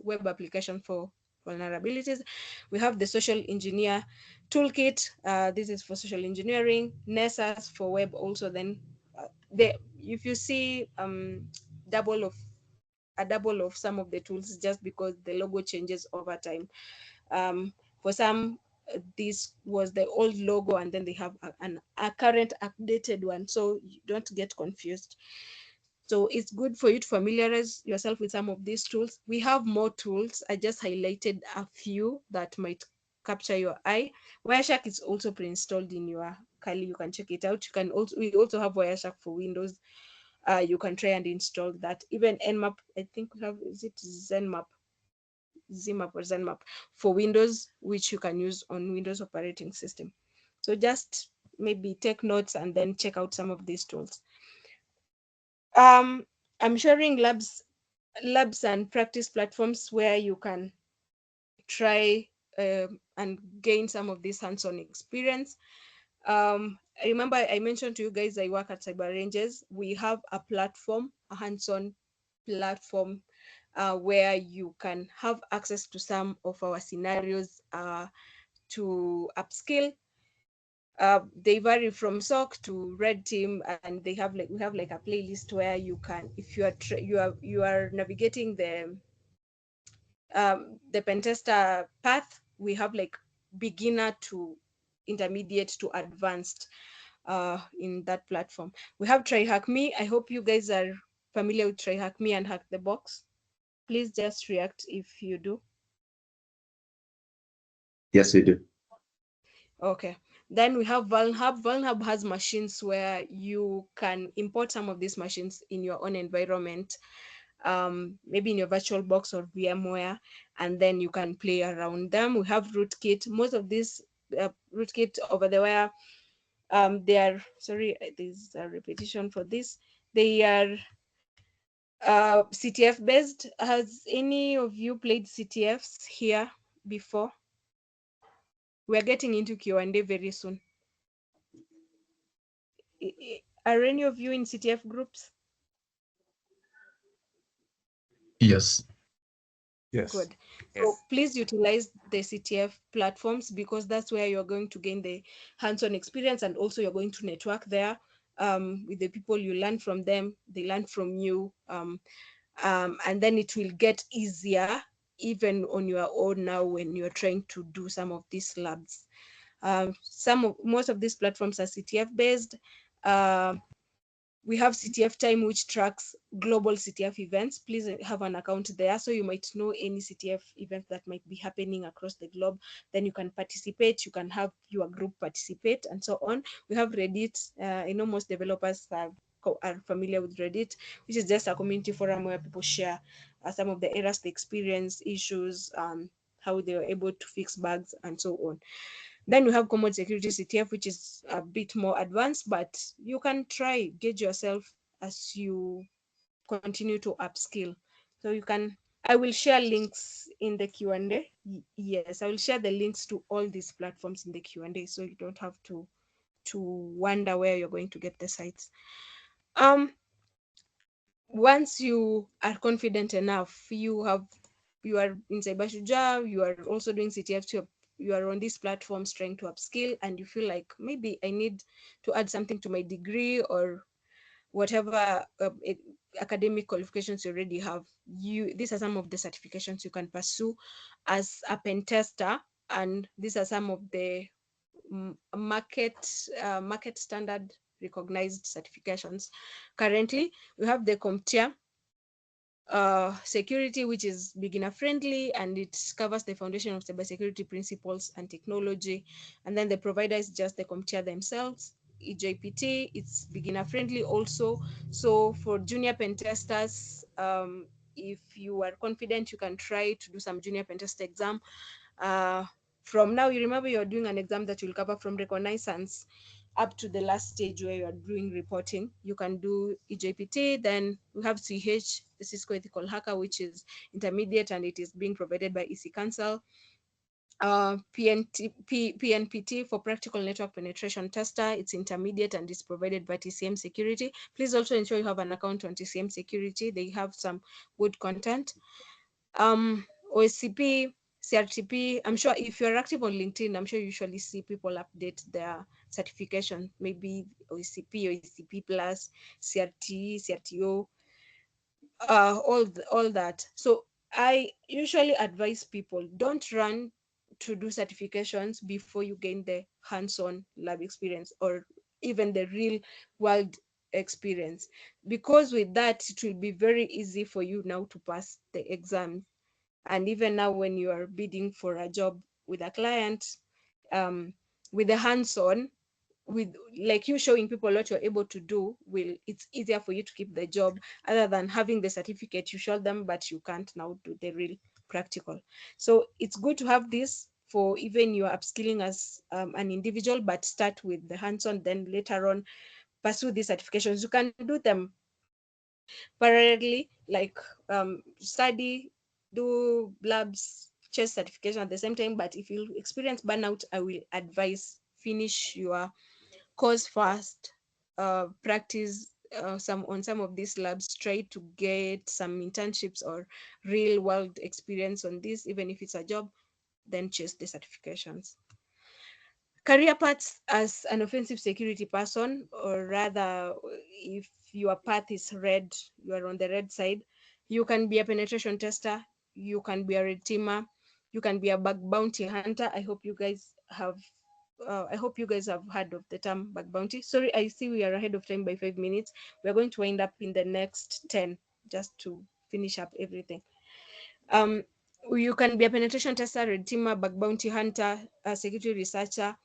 web application for vulnerabilities. We have the social engineer toolkit. This is for social engineering. Nessus for web also. Then if you see double of double of some of the tools, just because the logo changes over time. For some, this was the old logo, and then they have a current updated one, so you don't get confused. So it's good for you to familiarize yourself with some of these tools. We have more tools. I just highlighted a few that might capture your eye. Wireshark is also pre-installed in your Kali. You can check it out. We also have Wireshark for Windows. You can try and install that. Even Nmap, I think we have, is it Zmap or Zenmap for Windows, which you can use on Windows operating system. So just maybe take notes and then check out some of these tools. I'm sharing labs and practice platforms where you can try and gain some of this hands-on experience. Remember I mentioned to you guys I work at Cyber Ranges. We have a platform, a hands-on platform where you can have access to some of our scenarios to upskill. They vary from SOC to Red Team, and we have like a playlist where you can, if you are navigating the Pentester path, we have like beginner to intermediate to advanced in that platform. We have Try Hack Me. I hope you guys are familiar with Try Hack Me and Hack the Box. Please just react if you do. Yes, we do. Okay. Then we have VulnHub. VulnHub has machines where you can import some of these machines in your own environment, maybe in your virtual box or VMware, and then you can play around them. We have Rootkit. Most of these Rootkit over the wire, they are, sorry, there's a repetition for this. They are CTF based. Has any of you played CTFs here before? We're getting into Q&A very soon. Are any of you in CTF groups? Yes. Yes. Good. So please utilize the CTF platforms, because that's where you're going to gain the hands-on experience, and also you're going to network there with the people. You learn from them, they learn from you, and then it will get easier even on your own now when you're trying to do some of these labs. Most of these platforms are CTF based. We have CTF Time, which tracks global CTF events. Please have an account there, so you might know any CTF event that might be happening across the globe. Then you can participate, you can have your group participate, and so on. We have Reddit. I know most developers are familiar with Reddit, which is just a community forum where people share some of the errors they experience, issues, how they were able to fix bugs, and so on. Then we have Common Security CTF, which is a bit more advanced, but you can try, gauge yourself as you continue to upskill. So you can, I will share links in the Q&A. Yes, I will share the links to all these platforms in the Q&A, so you don't have to wonder where you're going to get the sites. Once you are confident enough, you are in Cyber Shuja, you are also doing CTF, you are on these platforms trying to upskill, and you feel like maybe I need to add something to my degree or whatever academic qualifications you already have. These are some of the certifications you can pursue as a pen tester, and these are some of the market standard recognized certifications. Currently, we have the CompTIA security, which is beginner friendly, and it covers the foundation of cybersecurity principles and technology. And then the provider is just the CompTIA themselves. EJPT, it's beginner friendly also. So for junior pen testers, if you are confident, you can try to do some junior pen test exam. From now, you remember you're doing an exam that will cover from reconnaissance up to the last stage where you're doing reporting. You can do EJPT. Then we have CH, the Cisco Ethical Hacker, which is intermediate, and it is being provided by EC Council. PNPT for Practical Network Penetration Tester, it's intermediate and is provided by TCM Security. Please also ensure you have an account on TCM Security. They have some good content. OSCP, CRTP, I'm sure if you're active on LinkedIn, I'm sure you usually see people update their certification, maybe OSCP, OSCP plus, CRT, CRTO, all that. So I usually advise people, don't run to do certifications before you gain the hands-on lab experience or even the real world experience, because with that it will be very easy for you now to pass the exam. And even now when you are bidding for a job with a client, with the hands-on, with like you showing people what you're able to do, it's easier for you to keep the job, other than having the certificate you show them but you can't now do the real practical. So it's good to have this for even your upskilling as an individual, but start with the hands-on, then later on pursue these certifications. You can do them parallelly, like study, do labs, chase certification at the same time. But if you experience burnout, I will advise finish your course first, practice some of these labs, try to get some internships or real world experience on this, even if it's a job, then chase the certifications. Career paths as an offensive security person, or rather, if your path is red, you are on the red side, you can be a penetration tester, you can be a red teamer, you can be a bug bounty hunter. I hope you guys have heard of the term bug bounty. Sorry, I see we are ahead of time by 5 minutes. We're going to wind up in the next 10, just to finish up everything. Um, you can be a penetration tester, red teamer, bug bounty hunter, a security researcher,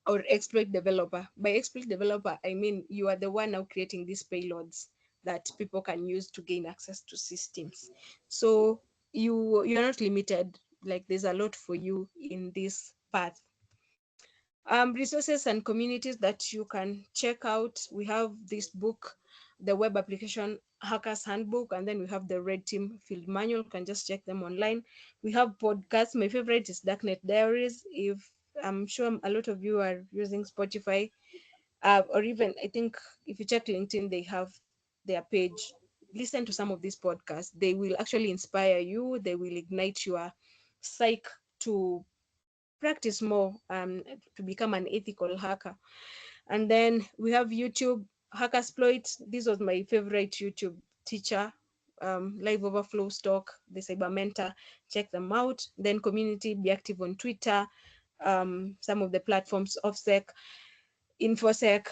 or exploit developer. By exploit developer, I mean you are the one now creating these payloads that people can use to gain access to systems. So you're not limited. Like, there's a lot for you in this path. Resources and communities that you can check out. We have this book, the web application Hackers Handbook, and then we have the Red Team Field Manual. You can just check them online. We have podcasts. My favorite is Darknet Diaries. If I'm sure a lot of you are using Spotify, or even I think if you check LinkedIn, they have their page. Listen to some of these podcasts. They will actually inspire you. They will ignite your psyche to practice more, to become an ethical hacker. And then we have YouTube, Hackersploit. This was my favorite YouTube teacher. Live Overflow Stock, the Cyber Mentor. Check them out. Then community, be active on Twitter. Some of the platforms, OffSec, InfoSec,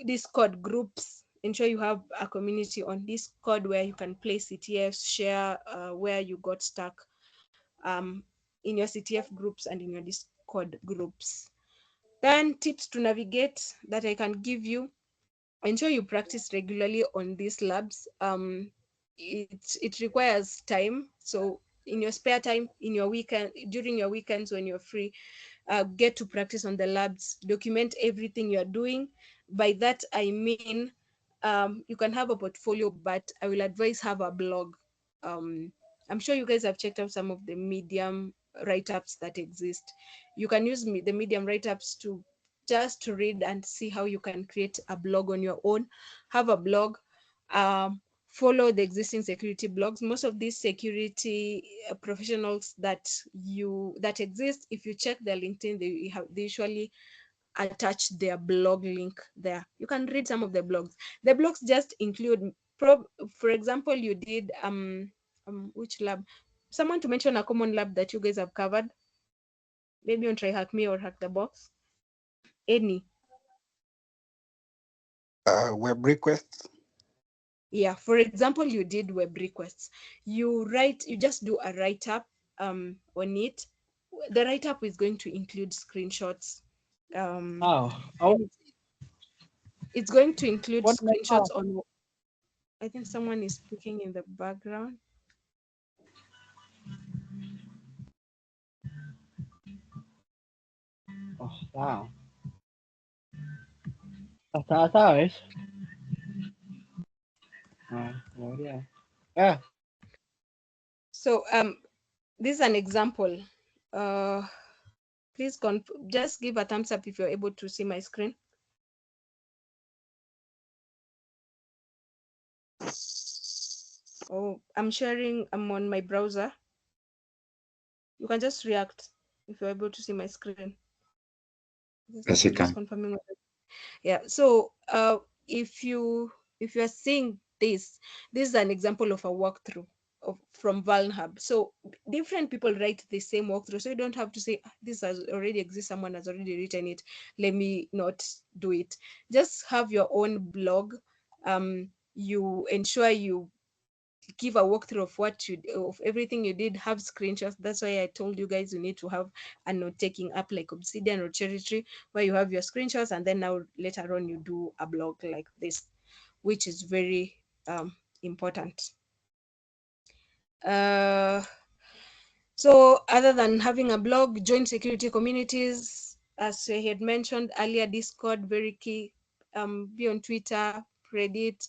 Discord groups. Ensure you have a community on Discord where you can play CTFs, share where you got stuck, um, in your CTF groups and in your Discord groups. Then tips to navigate that I can give you: ensure you practice regularly on these labs. It requires time. So in your spare time, in your weekend, during your weekends when you're free, get to practice on the labs. Document everything you're doing. By that I mean, you can have a portfolio, but I will advise have a blog. I'm sure you guys have checked out some of the Medium write-ups that exist. You can use the Medium write-ups to just to read and see how you can create a blog on your own. Have a blog. Follow the existing security blogs. Most of these security professionals that exist, if you check their LinkedIn, they usually attach their blog link there. You can read some of the blogs. The blogs just include, for example, you did which lab? Someone to mention a common lab that you guys have covered. Maybe on Try Hack Me or Hack the Box. Any. Web requests. Yeah, for example, you did web requests. You just do a write-up on it. The write-up is going to include screenshots. It's going to include screenshots on. I think someone is speaking in the background. Oh, wow. Hasta ¿ves? Yeah. Yeah. So this is an example. Please just give a thumbs up if you're able to see my screen. Oh, I'm on my browser. You can just react if you're able to see my screen. Yes, you Just can. confirming. Yeah. So if you are seeing this is an example of a walkthrough. from Vulnhub. So different people write the same walkthrough. So you don't have to say, this has already exists, someone has already written it, let me not do it. Just have your own blog. You ensure you give a walkthrough of everything you did, have screenshots. That's why I told you guys you need to have a note-taking app like Obsidian or Cherry Tree, where you have your screenshots, and then now later on you do a blog like this, which is very important. So other than having a blog, join security communities. As I had mentioned earlier, Discord, very key. Be on Twitter, Reddit.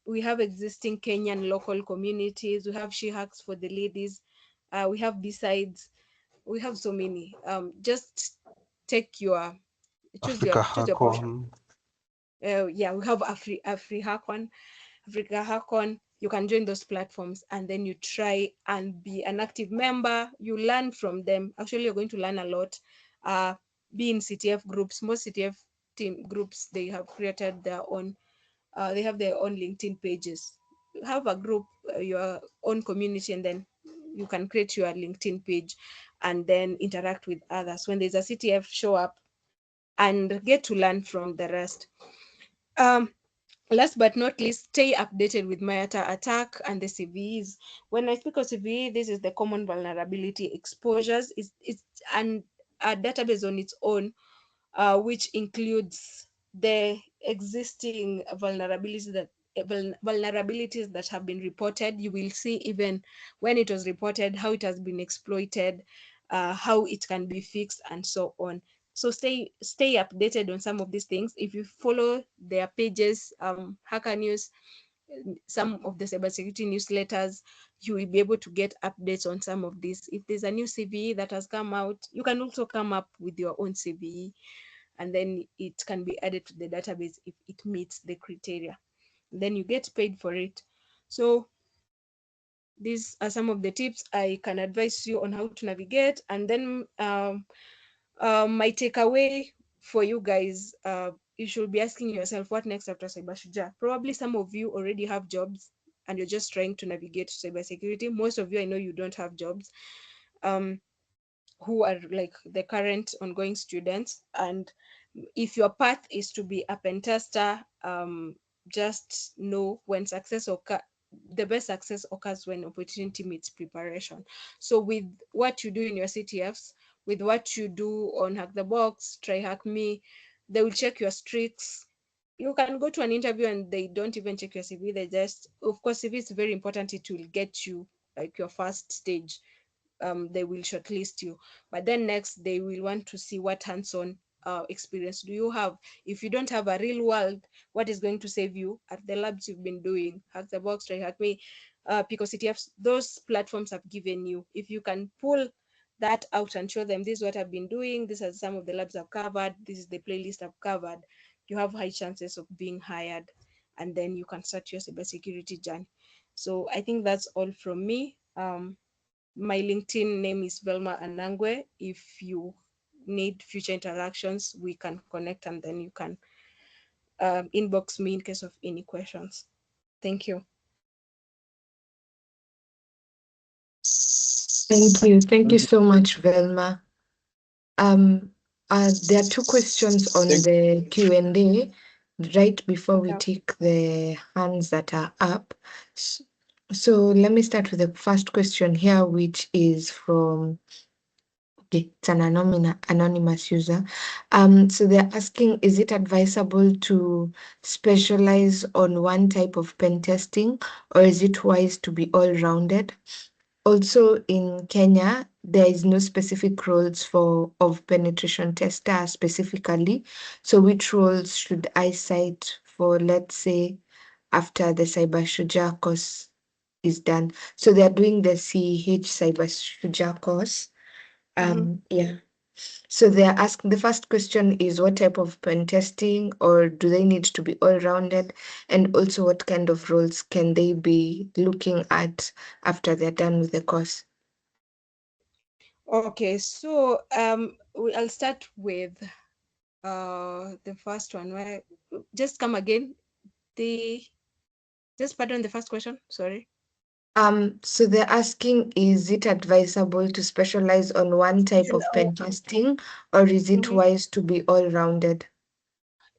We have existing Kenyan local communities. We have She Hacks for the ladies. We have B-sides. We have so many. Just take your, choose your portion. Yeah, we have Africa Hackon. You can join those platforms and then you try and be an active member. You learn from them. Actually, you're going to learn a lot. Be in CTF groups. Most CTF team groups, they have created their own, they have their own LinkedIn pages. Have a group, your own community, and then you can create your LinkedIn page and then interact with others. When there's a CTF, show up and get to learn from the rest. Last but not least, stay updated with Mayata attack and the CVEs. When I speak of CVE, this is the common vulnerability exposures. It's and a database on its own, which includes the existing vulnerabilities that have been reported. You will see even when it was reported, how it has been exploited, how it can be fixed, and so on. So stay updated on some of these things. If you follow their pages, Hacker News, some of the cybersecurity newsletters, you will be able to get updates on some of this. If there's a new CVE that has come out, you can also come up with your own CVE, and then it can be added to the database if it meets the criteria. Then you get paid for it. So these are some of the tips I can advise you on how to navigate. And then my takeaway for you guys, you should be asking yourself, what next after Cybershuja? Probably some of you already have jobs and you're just trying to navigate cybersecurity. Most of you, I know you don't have jobs, who are like the current ongoing students. And if your path is to be a pentester, just know when the best success occurs when opportunity meets preparation. So with what you do in your CTFs, with what you do on Hack the Box, Try Hack Me, they will check your streaks. You can go to an interview and they don't even check your CV. They just, of course, CV is very important. It will get you like your first stage. They will shortlist you, but then next they will want to see what hands-on experience do you have. If you don't have a real world, what is going to save you at the labs you've been doing, Hack the Box, Try Hack Me, Pico CTFs, those platforms have given you. If you can pull that out and show them, this is what I've been doing, these are some of the labs I've covered, this is the playlist I've covered, you have high chances of being hired, and then you can start your cybersecurity journey. So I think that's all from me. My LinkedIn name is Velma Anangwe. If you need future interactions, we can connect, and then you can inbox me in case of any questions. Thank you. Thank you. Thank you so much, Velma. There are two questions on the Q&A right before we take the hands that are up. So let me start with the first question here, which is from, okay, it's an anonymous user. So they're asking, is it advisable to specialize on one type of pen testing, or is it wise to be all-rounded? Also, in Kenya, there is no specific roles of penetration tester specifically. So which roles should I cite for, let's say, after the Cyber Shuja course is done? So they're doing the CH Cyber Shuja course. Yeah. So they're asking, the first question is, what type of pen testing, or do they need to be all-rounded? And also, what kind of roles can they be looking at after they're done with the course? Okay, so I'll start with the first one. Where just come again. Just pardon the first question. Sorry. So they're asking, is it advisable to specialize on one type of pen testing, or is it wise to be all-rounded?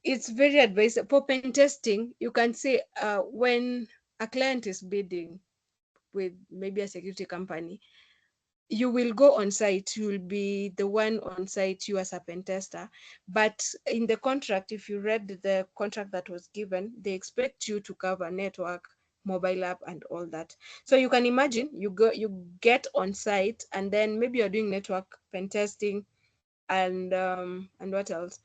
It's very advisable for pen testing. You can say when a client is bidding with maybe a security company, you will go on site, you will be the one on site, you as a pen tester. But in the contract, if you read the contract that was given, they expect you to cover network, mobile app, and all that. So you can imagine you get on site, and then maybe you're doing network pen testing, and what else,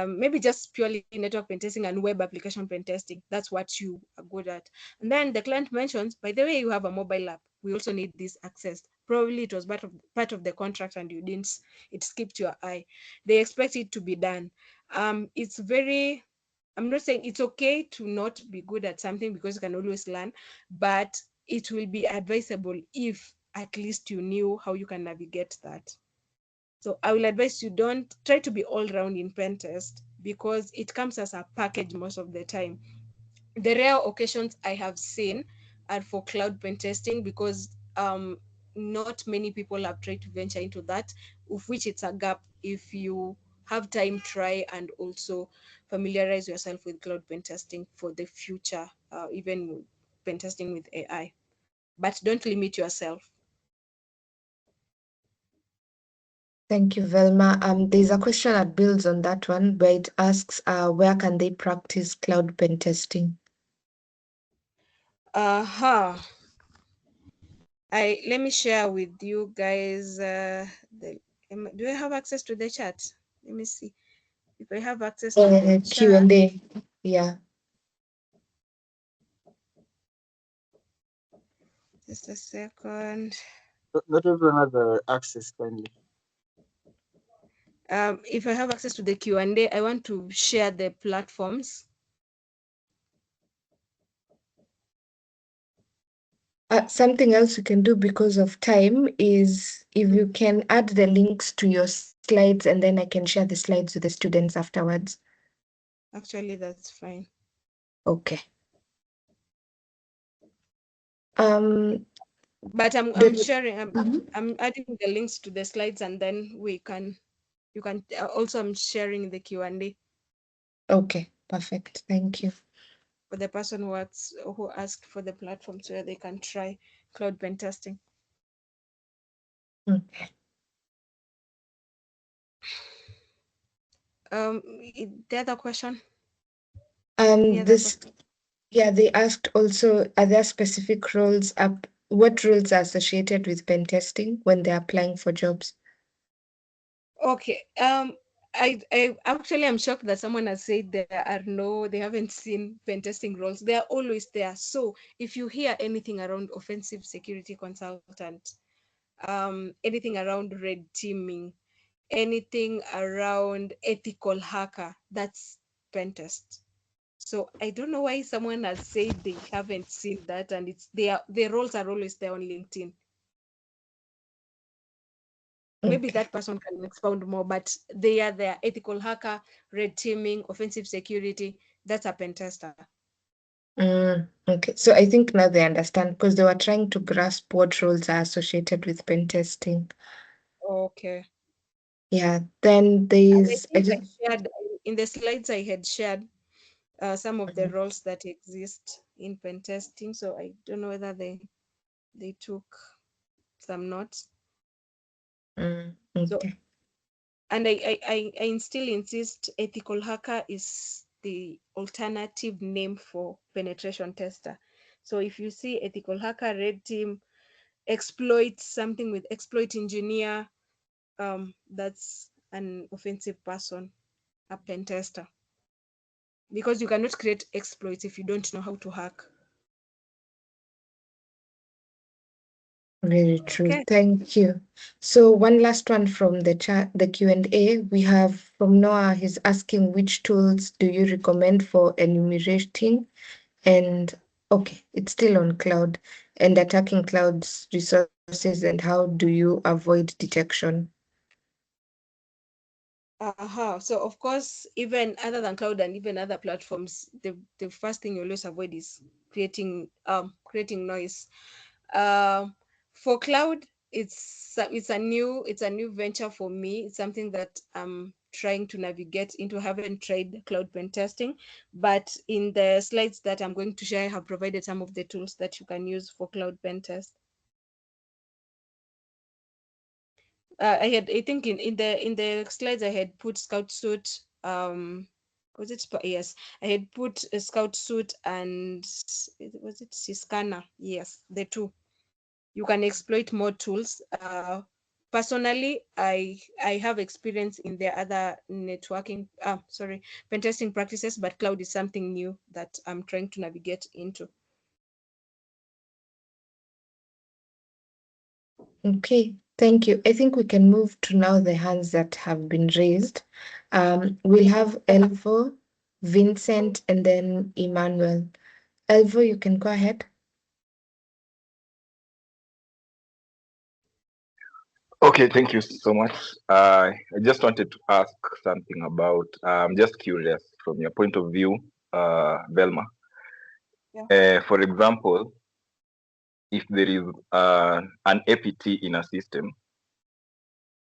maybe just purely network pen testing and web application pen testing. That's what you are good at. And then the client mentions, by the way, you have a mobile app, we also need this access. Probably it was part of the contract and you didn't, it skipped your eye. They expect it to be done. It's very, I'm not saying it's okay to not be good at something, because you can always learn, but it will be advisable if at least you knew how you can navigate that. So I will advise you, don't try to be all round in pen test, because it comes as a package most of the time. The rare occasions I have seen are for cloud pen testing, because not many people have tried to venture into that, of which it's a gap. If you have time, try and also familiarize yourself with cloud pen testing for the future, even pen testing with AI. But don't limit yourself. Thank you, Velma. There's a question that builds on that one, where it asks, where can they practice cloud pen testing? Let me share with you guys. Do I have access to the chat? Let me see if I have access to the chat. Q&A. Yeah. Just a second. Not everyone has access, kindly. If I have access to the Q&A, I want to share the platforms. Something else you can do because of time is if you can add the links to your slides, and then I can share the slides with the students afterwards. Actually, that's fine. Okay. But I'm sharing. I'm adding the links to the slides, and then you can. Also, I'm sharing the Q&A. Okay, perfect. Thank you. For the person who asked for the platform, so that they can try cloud pen testing. Okay. The other question. Yeah, they asked also, are there specific roles what roles are associated with pen testing when they're applying for jobs? Okay. I actually am shocked that someone has said they haven't seen pen testing roles. They are always there. So if you hear anything around offensive security consultant, anything around red teaming, anything around ethical hacker, that's pen test. So I don't know why someone has said they haven't seen that, and the roles are always there on LinkedIn. Maybe that person can expound more, but they are there. Ethical hacker, red teaming, offensive security, that's a pen tester. Okay, so I think now they understand, because they were trying to grasp what roles are associated with pen testing. Okay. Yeah, then there's I shared in the slides I had shared some of the roles that exist in pen testing. So I don't know whether they took some notes. okay. So, and I still insist ethical hacker is the alternative name for penetration tester. So if you see ethical hacker, red team, exploit, something with exploit engineer, that's an offensive person, a pen tester. Because you cannot create exploits if you don't know how to hack. Very true. Okay. Thank you. So one last one from the chat, the Q&A we have from Noah. He's asking, which tools do you recommend for enumerating and it's still on cloud and attacking cloud's resources, and how do you avoid detection? So of course, even other than cloud and even other platforms, the first thing you always avoid is creating noise. For cloud, it's a new venture for me. It's something that I'm trying to navigate into. I haven't tried cloud pen testing, but in the slides that I'm going to share, I have provided some of the tools that you can use for cloud pen test. I think in the slides I had put Scout Suit. Was it? Yes, I had put a Scout Suit and was it Syscanner? Yes, the two. You can exploit more tools. Personally, I have experience in the other networking, pen testing practices, but cloud is something new that I'm trying to navigate into. Okay, thank you. I think we can move to now the hands that have been raised. We'll have Elvo, Vincent, and then Emmanuel. Elvo, you can go ahead. Okay, thank you so much. I just wanted to ask something about, I'm just curious from your point of view, Velma. Yeah. For example, if there is an APT in a system,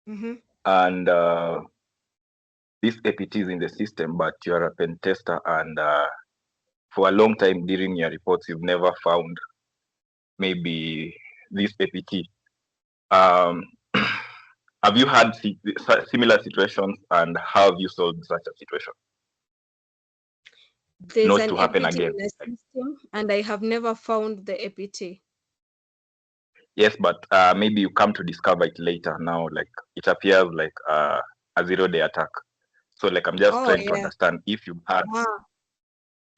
and this APT is in the system, but you are a pen tester, and for a long time during your reports, you've never found maybe this APT. Have you had similar situations, and how have you solved such a situation? There's not an to happen APT again. in a system, and I have never found the APT. Yes, but maybe you come to discover it later. Now, like it appears like a 0-day attack. So, like I'm just trying to understand if you had.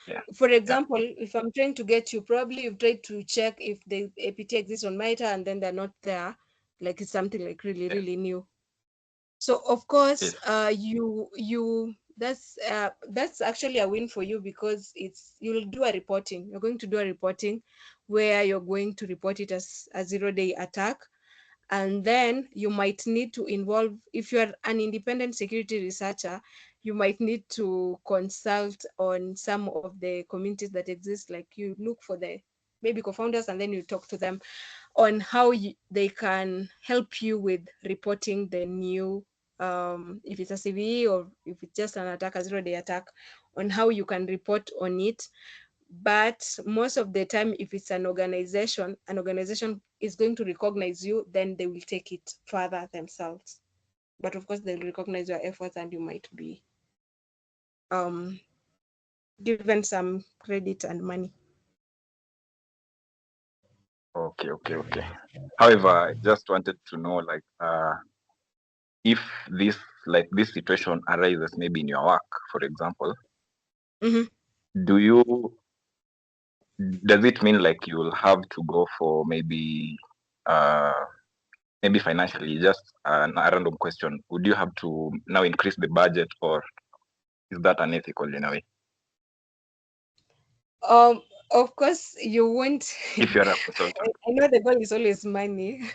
Yeah. For example, if I'm trying to get you, probably you've tried to check if the APT exists on MITRE and then they're not there. Like it's something like really new. So of course, that's actually a win for you, because you'll do a reporting. You're going to do a reporting where you're going to report it as a 0-day attack. And then you might need to involve, if you're an independent security researcher, you might need to consult on some of the communities that exist. Like you look for the maybe co-founders and then you talk to them on how they can help you with reporting the new, if it's a CVE or if it's just an attack, a 0-day attack, on how you can report on it. But most of the time, if it's an organization is going to recognize you, then they will take it further themselves. But of course, they'll recognize your efforts and you might be given some credit and money. Okay. However, I just wanted to know, like, if this situation arises maybe in your work, for example, does it mean like you'll have to go for maybe financially, just a random question, would you have to now increase the budget, or is that unethical in a way? Of course you won't. If you're a consultant. I know the goal is always money.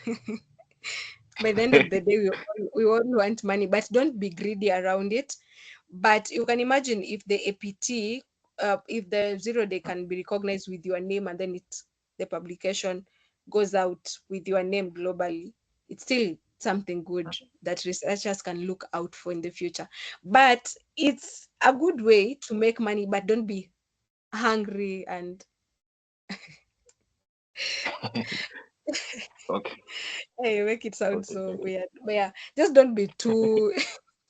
By the end of the day, we all want money, but don't be greedy around it. But you can imagine if the APT, if the 0-day can be recognized with your name, and then the publication goes out with your name globally, it's still something good that researchers can look out for in the future. But it's a good way to make money, but don't be hungry and Okay. hey, make it sound so weird. But yeah, just don't be too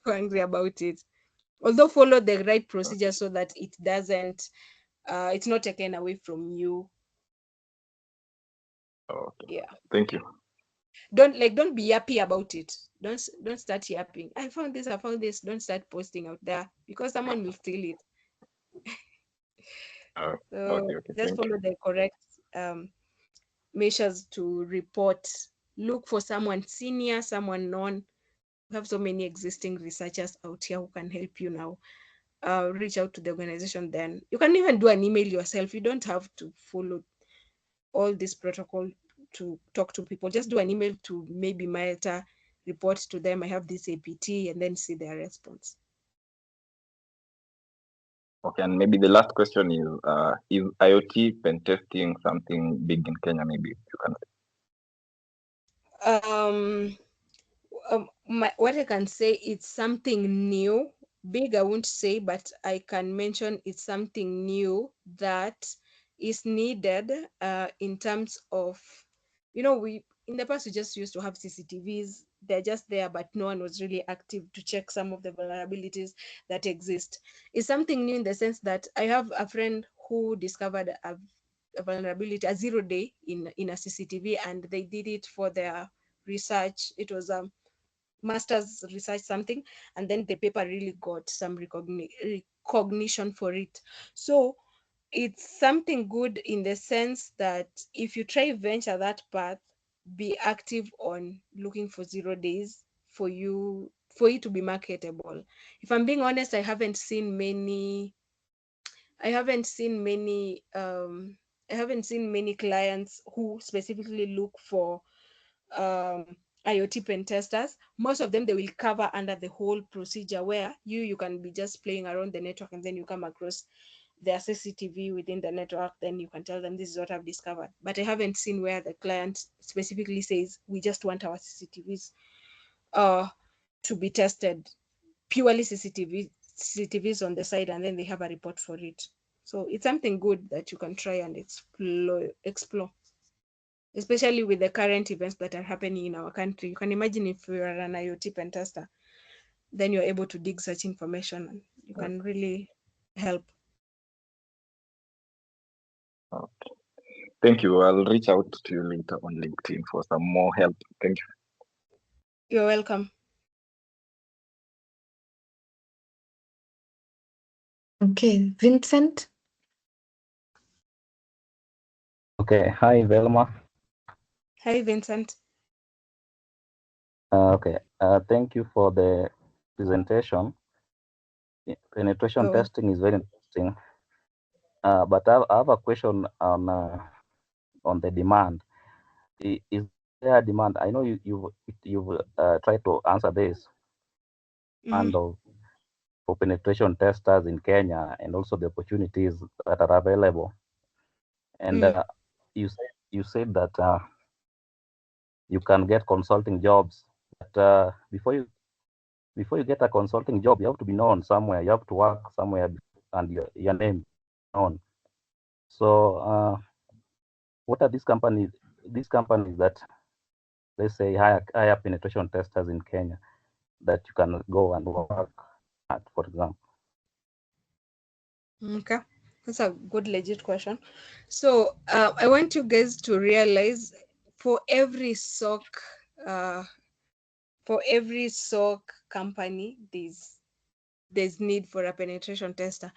angry about it. Although follow the right procedure so that it doesn't, it's not taken away from you. Okay. Yeah. Thank you. Don't be happy about it. Don't start yapping. I found this. Don't start posting out there because someone will steal it. So just follow the correct measures to report. Look for someone senior, someone known. We have so many existing researchers out here who can help you now. Reach out to the organization. Then you can even do an email yourself. You don't have to follow all this protocol to talk to people. Just do an email to maybe MITRE, report to them, I have this APT, and then see their response. Okay, and maybe the last question is IoT pen testing something big in Kenya? Maybe you can Um, what I can say, it's something new. Big, I won't say, but I can mention it's something new that is needed in terms of, we in the past we just used to have CCTVs. They're just there, but no one was really active to check some of the vulnerabilities that exist. It's something new in the sense that I have a friend who discovered a vulnerability, a 0 day in a CCTV, and they did it for their research. It was master's research something, and then the paper really got some recognition for it. So it's something good in the sense that if you try venture that path, be active on looking for 0 days for it to be marketable. If I'm being honest, I haven't seen many clients who specifically look for IoT pen testers. Most of them, they will cover under the whole procedure where you can be just playing around the network, and then you come across their CCTV within the network, then you can tell them this is what I've discovered. But I haven't seen where the client specifically says we just want our CCTVs to be tested, purely CCTVs on the side, and then they have a report for it. So it's something good that you can try and explore, especially with the current events that are happening in our country. You can imagine if you are an IoT pen tester, then you're able to dig such information and you can really help. Okay. Thank you. I'll reach out to you later on LinkedIn for some more help. Thank you. You're welcome. Okay, Vincent. Okay, hi Velma. Hi, Vincent. Okay, thank you for the presentation. Penetration testing is very interesting, but I have a question on the demand. Is there a demand? I know you've tried to answer this, and for penetration testers in Kenya, and also the opportunities that are available. And you said that you can get consulting jobs, but before you get a consulting job, you have to be known somewhere. You have to work somewhere, and your name known. So, what are these companies? These companies that, let's say, hire penetration testers in Kenya that you can go and work at, for example. Okay, that's a good legit question. So I want you guys to realize for every SOC company, there's need for a penetration tester,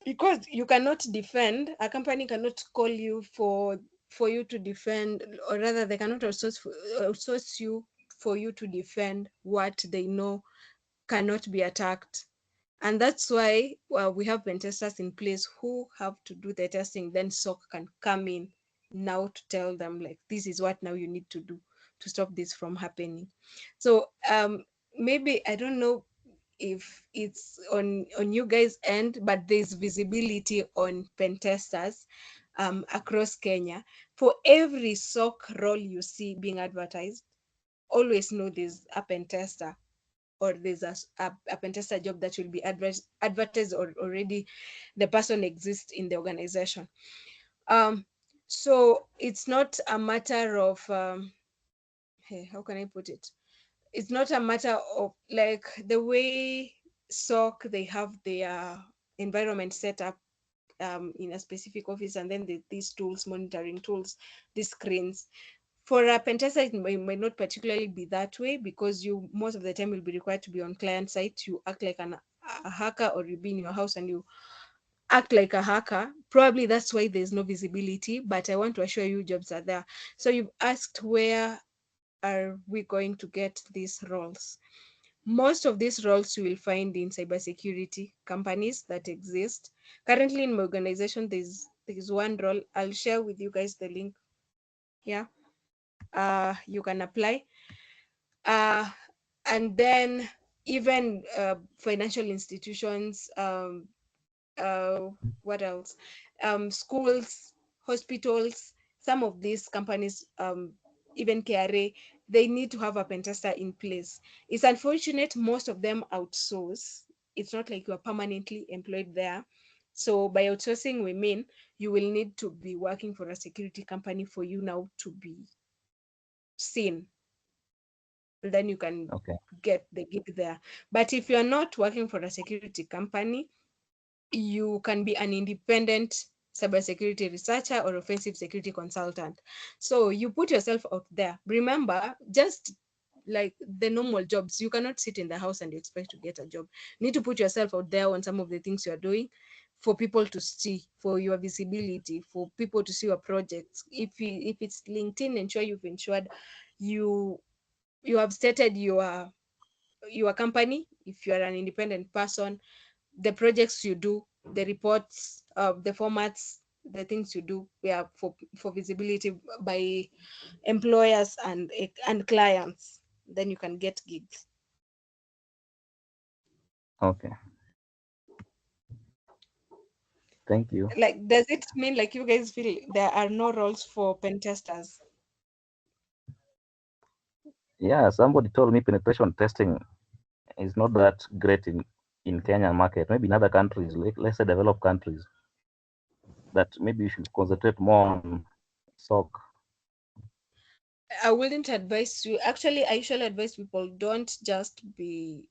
because you cannot defend, a company cannot call you for you to defend, or rather they cannot outsource you for you to defend what they know cannot be attacked. And that's why we have pen testers in place who have to do the testing. Then SOC can come in now to tell them, like, this is what now you need to do to stop this from happening. So maybe, I don't know if it's on you guys' end, but there's visibility on pen testers across Kenya. For every SOC role you see being advertised, always know there's a pen tester, or there's a pen tester job that will be advertised, or already the person exists in the organization. So it's not a matter of hey, how can I put it? It's not a matter of, like, the way SOC, they have their environment set up in a specific office, and then these tools, monitoring tools, these screens. For a pen tester, it might not particularly be that way, because you most of the time will be required to be on client site. You act like a hacker, or you be in your house and you act like a hacker. Probably that's why there's no visibility, but I want to assure you jobs are there. So you've asked, where are we going to get these roles? Most of these roles you will find in cybersecurity companies that exist. Currently in my organization, there's one role. I'll share with you guys the link. Yeah. You can apply. And then even financial institutions, what else? Schools, hospitals, some of these companies, even KRA, they need to have a pentester in place. It's unfortunate most of them outsource. It's not like you are permanently employed there. So by outsourcing, we mean you will need to be working for a security company for you now to be seen. Then you can get the gig there. But if you're not working for a security company, you can be an independent cybersecurity researcher or offensive security consultant. So you put yourself out there. Remember, just like the normal jobs, you cannot sit in the house and expect to get a job. You need to put yourself out there on some of the things you're doing for people to see, for your visibility, for people to see your projects. If it's LinkedIn, ensure you've ensured you have stated your company. If you are an independent person, the projects you do, the reports, the formats, the things you do, for visibility by employers and clients. Then you can get gigs. Okay. Thank you. Like, does it mean like you guys feel there are no roles for pen testers? Yeah, somebody told me penetration testing is not that great in Kenyan market. Maybe in other countries, like let's say developed countries, that maybe you should concentrate more on SOC. I wouldn't advise you. Actually, I usually advise people don't just be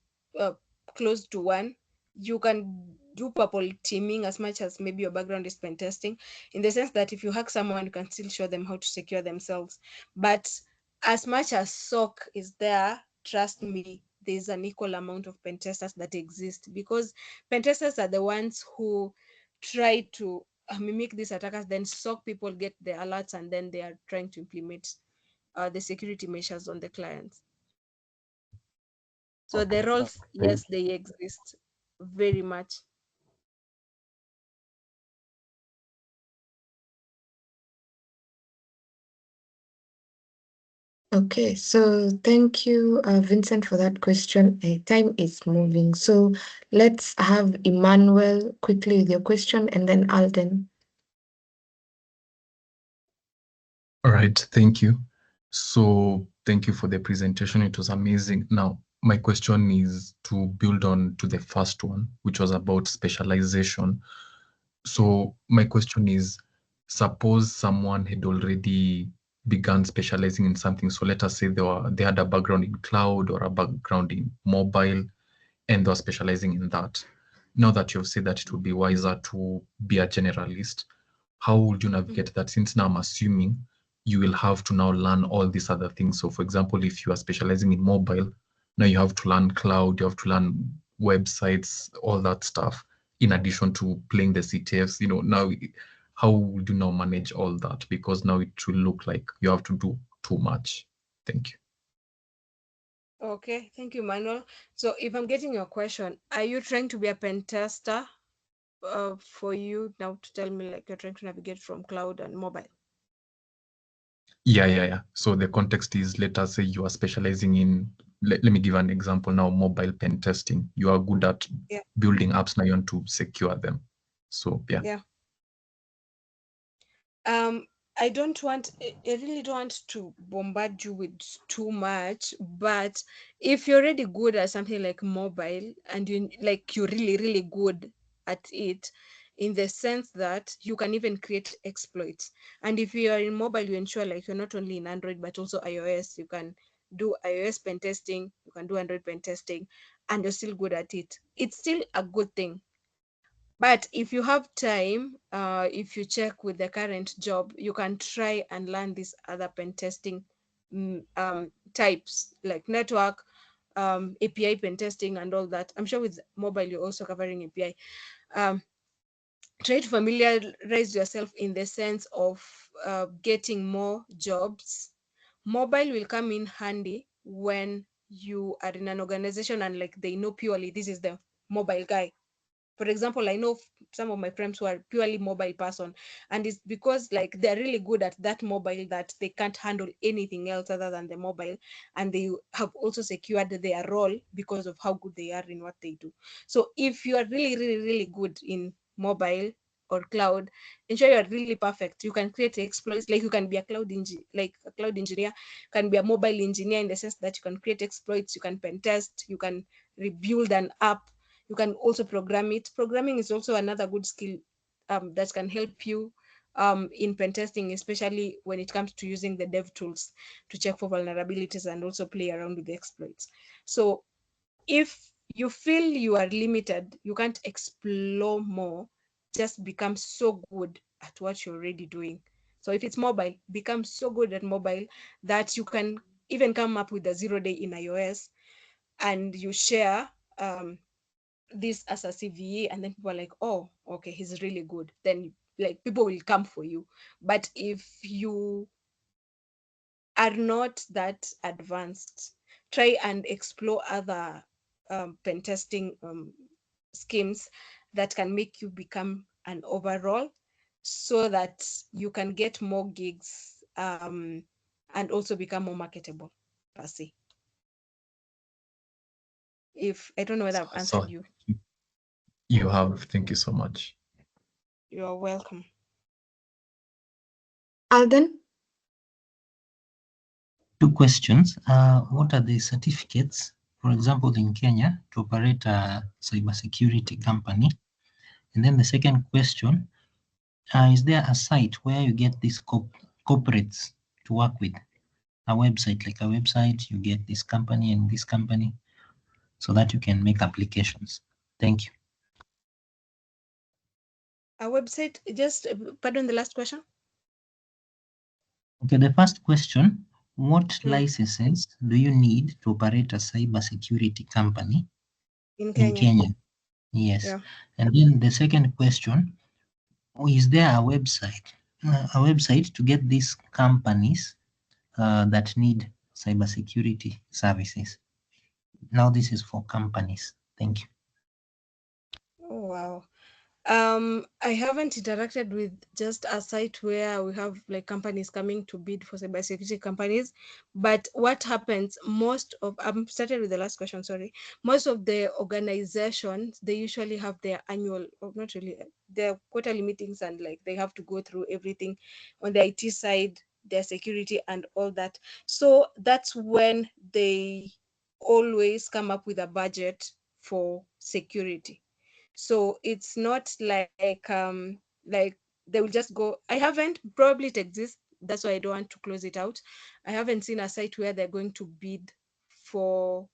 close to one. You can do purple teaming as much as maybe your background is pen testing, in the sense that if you hack someone, you can still show them how to secure themselves. But as much as SOC is there, trust me, there's an equal amount of pen testers that exist, because pen testers are the ones who try to mimic these attackers. Then SOC people get the alerts, and then they are trying to implement the security measures on the clients. So the roles, yes, they exist very much. Okay, so thank you, Vincent, for that question. Time is moving, so let's have Emmanuel quickly with your question, and then Alden. All right, thank you. So thank you for the presentation. It was amazing. Now, my question is to build on to the first one, which was about specialization. So my question is, suppose someone had already begun specializing in something. So let us say they had a background in cloud or a background in mobile, and they're specializing in that. Now that you've said that it would be wiser to be a generalist, how would you navigate that? Since now I'm assuming you will have to now learn all these other things. So for example, if you are specializing in mobile, now you have to learn cloud, you have to learn websites, all that stuff, in addition to playing the CTFs. Now how would you now manage all that? Because now it will look like you have to do too much. Thank you. Okay, thank you, Manuel. So if I'm getting your question, are you trying to be a pen tester for you now to tell me like you're trying to navigate from cloud and mobile? Yeah. So the context is, let us say you are specializing in, let me give an example now, mobile pen testing. You are good at building apps, now you want to secure them. So yeah. I really don't want to bombard you with too much, but if you're already good at something like mobile, and you're really, really good at it, in the sense that you can even create exploits. And if you are in mobile, you ensure like you're not only in Android, but also iOS. You can do iOS pen testing, you can do Android pen testing, and you're still good at it. It's still a good thing. But if you have time, if you check with the current job, you can try and learn these other pen testing types, like network, API pen testing, and all that. I'm sure with mobile, you're also covering API. Try to familiarize yourself in the sense of getting more jobs. Mobile will come in handy when you are in an organization and like they know purely this is the mobile guy. For example, I know some of my friends who are purely mobile person, and it's because like they're really good at that mobile that they can't handle anything else other than the mobile, and they have also secured their role because of how good they are in what they do. So if you are really, really, really good in mobile or cloud, ensure you're really perfect. You can create exploits, like you can be a cloud engineer, can be a mobile engineer, in the sense that you can create exploits, you can pen test, you can rebuild an app, you can also program it. Programming is also another good skill that can help you in pen testing, especially when it comes to using the dev tools to check for vulnerabilities and also play around with the exploits. So if you feel you are limited, you can't explore more, just become so good at what you're already doing. So if it's mobile, become so good at mobile that you can even come up with a 0-day in iOS, and you share this as a CVE, and then people are like, oh, okay, he's really good. Then like people will come for you. But if you are not that advanced, try and explore other pen testing schemes that can make you become an overall, so that you can get more gigs and also become more marketable per se. If I don't know whether I've answered you. You have. Thank you so much. You're welcome. Alden? 2 questions. What are the certificates, for example, in Kenya, to operate a cybersecurity company? And then the second question, is there a site where you get these corporates to work with? A website, like a website, you get this company and this company, so that you can make applications. Thank you. A website, just pardon the last question. Okay, the first question, what licenses do you need to operate a cybersecurity company in Kenya? Yes. Yeah. And then the second question, is there a website to get these companies that need cybersecurity services? Now this is for companies. Thank you. Oh, wow. I haven't interacted with just a site where we have like companies coming to bid for cybersecurity companies, but what happens, I'm started with the last question, sorry. Most of the organizations, they usually have their annual, or not really, their quarterly meetings, and like they have to go through everything on the IT side, their security and all that. So that's when they always come up with a budget for security. So it's not like they will just go. I haven't, probably it exists, that's why I don't want to close it out. I haven't seen a site where they're going to bid for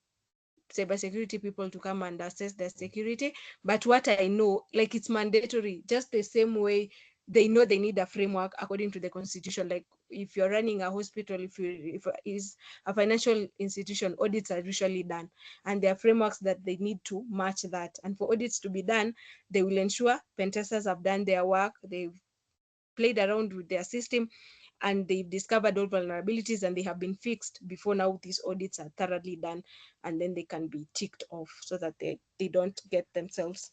cybersecurity people to come and assess their security. But what I know, like, it's mandatory, just the same way they know they need a framework according to the constitution. Like if you're running a hospital, if is a financial institution, audits are usually done, and there are frameworks that they need to match that. And for audits to be done, they will ensure pen testers have done their work, they've played around with their system, and they've discovered all vulnerabilities and they have been fixed before now these audits are thoroughly done, and then they can be ticked off so that they don't get themselves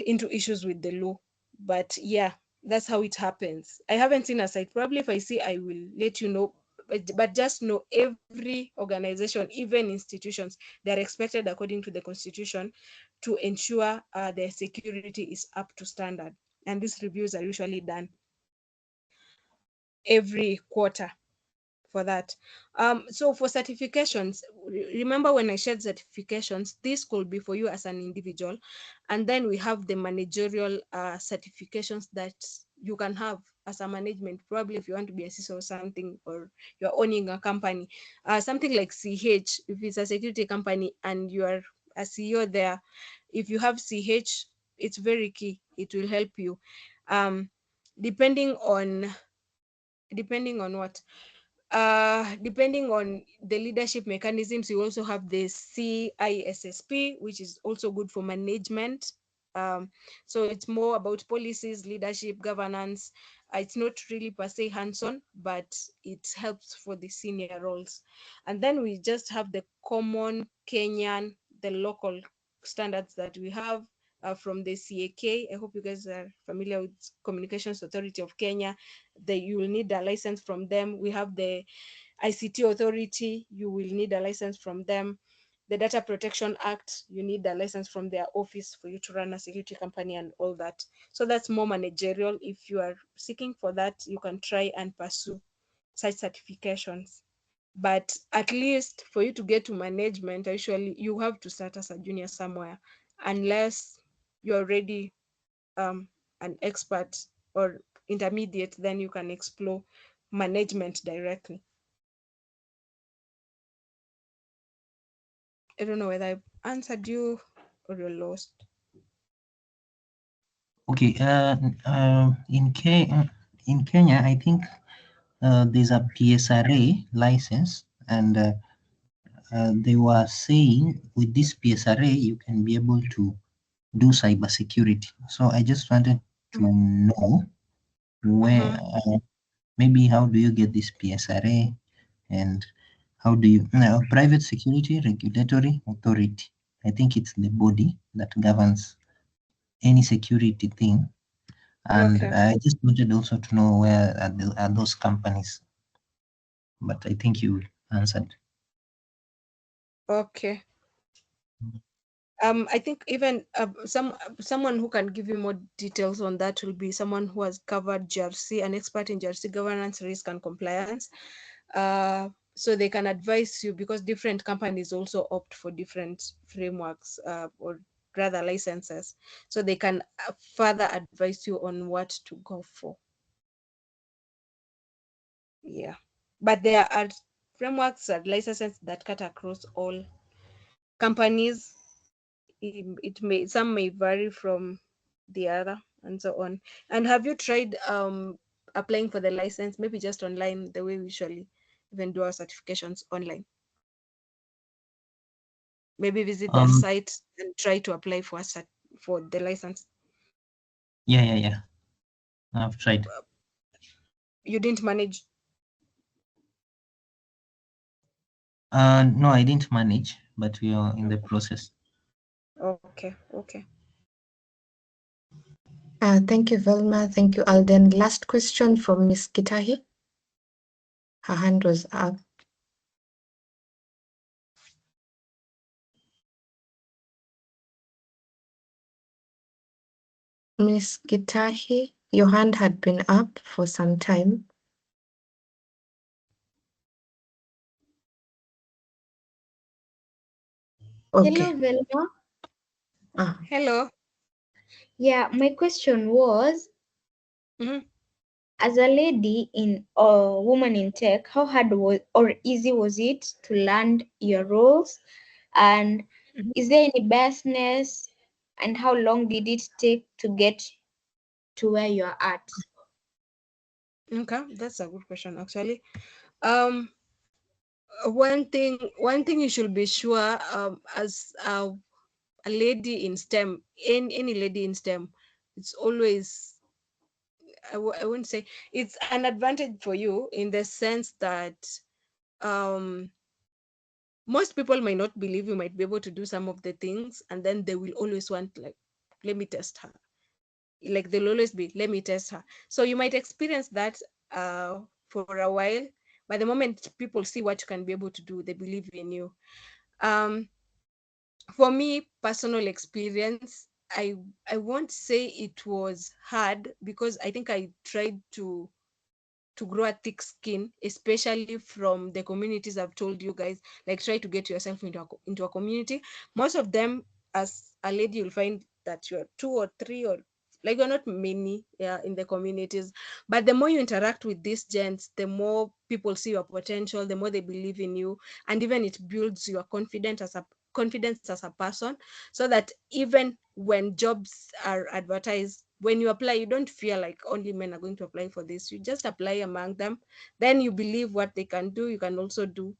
into issues with the law. But yeah, that's how it happens. I haven't seen a site. Probably if I see, I will let you know. But just know, every organization, even institutions, they're expected according to the constitution to ensure their security is up to standard. And these reviews are usually done every quarter for that. So for certifications, remember when I shared certifications, this could be for you as an individual. And then we have the managerial certifications that you can have as a management, probably if you want to be a CISO or something, or you're owning a company, something like CH, if it's a security company and you are a CEO there, if you have CH, it's very key. It will help you. Depending on what, depending on the leadership mechanisms, you also have the CISSP, which is also good for management. So it's more about policies, leadership, governance. It's not really per se hands-on, but it helps for the senior roles. And then we just have the common Kenyan, the local standards that we have from the CAK. I hope you guys are familiar with Communications Authority of Kenya. You will need a license from them. We have the ICT Authority. You will need a license from them. the Data Protection Act, you need a license from their office for you to run a security company and all that. So that's more managerial. If you are seeking for that, you can try and pursue such certifications. But at least for you to get to management, actually, you have to start as a junior somewhere, unless you're already an expert or intermediate, then you can explore management directly. I don't know whether I answered you or you're lost. Okay. In Kenya, I think there's a PSRA license, and they were saying with this PSRA you can be able to do cybersecurity. So I just wanted to know where, maybe how do you get this PSRA, and how do you private security regulatory authority? I think it's the body that governs any security thing. And I just wanted also to know where are those companies, but I think you answered. Okay. I think even someone who can give you more details on that will be someone who has covered GRC, an expert in GRC governance, risk, and compliance. So they can advise you, because different companies also opt for different frameworks or rather licenses. So they can further advise you on what to go for. Yeah, but there are frameworks and licenses that cut across all companies. It may, some may vary from the other, and so on. And have you tried applying for the license, maybe just online, the way we usually even do our certifications online? Maybe visit their site and try to apply for for the license. Yeah. I've tried. You didn't manage? No, I didn't manage, but we are in the process. Okay. Thank you, Velma. Thank you, Alden. Last question from Miss Gitahi. Her hand was up. Miss Gitahi, your hand had been up for some time. Okay. Hello, Velma. Hello. Yeah, my question was, as a lady in woman in tech, how hard or easy was it to land your roles? And is there any biasness? And how long did it take to get to where you're at? Okay, that's a good question, actually. One thing you should be sure, as a lady in STEM, any lady in STEM, it's always, I wouldn't say it's an advantage for you, in the sense that most people might not believe you might be able to do some of the things, and then they will always want, like, let me test her. Like, they'll always be, let me test her. So you might experience that for a while, but the moment people see what you can be able to do, they believe in you. For me, personal experience, I won't say it was hard, because I think I tried to grow a thick skin, especially from the communities I've told you guys. Like, try to get yourself into a community. Most of them, as a lady, you'll find that you're 2 or 3, or like, you're not many in the communities. But the more you interact with these gents, the more people see your potential, the more they believe in you, and even it builds your confidence as a person, so that even when jobs are advertised, when you apply, you don't feel like only men are going to apply for this. You just apply among them, then you believe what they can do, you can also do.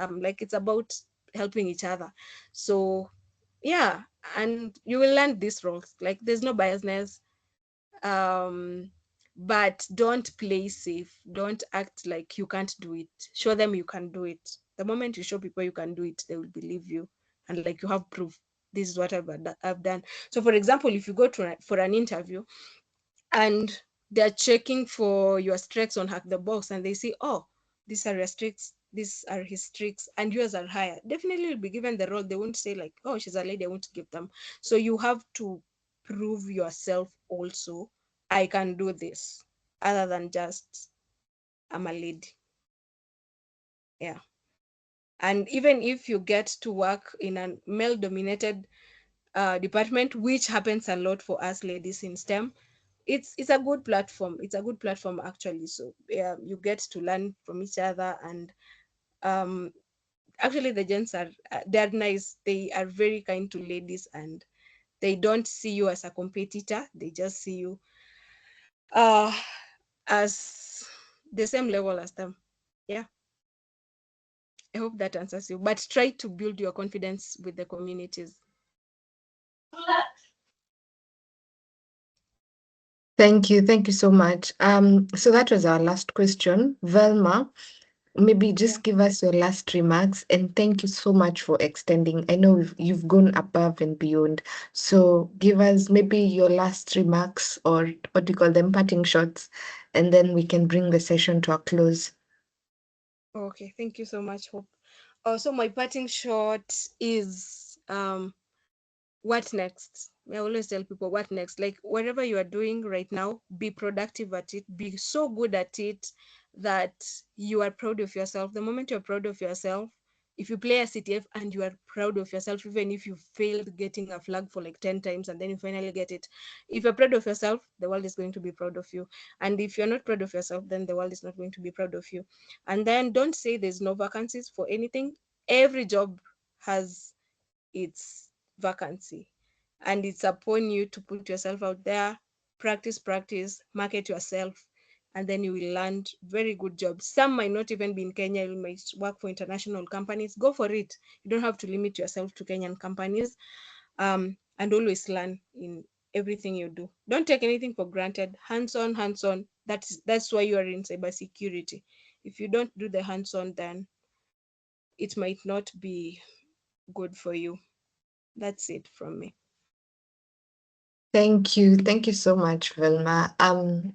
Like, it's about helping each other. So yeah, and you will learn these roles. Like, there's no biasness, but don't play safe. Don't act like you can't do it. Show them you can do it. The moment you show people you can do it, they will believe you, and like, you have proof. This is what I've done. So for example, if you go for an interview, and they're checking for your strengths on Hack the Box, and they see, oh, these are your strengths, these are his tricks, and yours are higher, definitely you'll be given the role. They won't say like, oh, she's a lady, I won't give them. So you have to prove yourself also. I can do this, other than just I'm a lady. Yeah. And even if you get to work in a male dominated department, which happens a lot for us ladies in STEM, it's a good platform. It's a good platform actually. So yeah, you get to learn from each other. And actually the gents are they're nice. They are very kind to ladies, and they don't see you as a competitor. They just see you as the same level as them. Yeah, I hope that answers you. But try to build your confidence with the communities. Thank you. Thank you so much. So that was our last question. Velma, maybe just give us your last remarks, and thank you so much for extending. I know you've gone above and beyond. So give us maybe your last remarks, or what do you call them, parting shots, and then we can bring the session to a close. Okay, thank you so much, Hope. So my parting shot is what next? I always tell people, what next? Like whatever you are doing right now, be productive at it, be so good at it that you are proud of yourself. The moment you're proud of yourself, if you play a CTF and you are proud of yourself, even if you failed getting a flag for like 10 times and then you finally get it, if you're proud of yourself, the world is going to be proud of you. And if you're not proud of yourself, then the world is not going to be proud of you. And then don't say there's no vacancies for anything. Every job has its vacancy, and it's upon you to put yourself out there, practice, market yourself, and then you will land very good jobs. Some might not even be in Kenya. You might work for international companies. Go for it. You don't have to limit yourself to Kenyan companies. And always learn in everything you do. Don't take anything for granted. Hands-on. That's why you are in cybersecurity. If you don't do the hands-on, then it might not be good for you. That's it from me. Thank you. Thank you so much, Velma.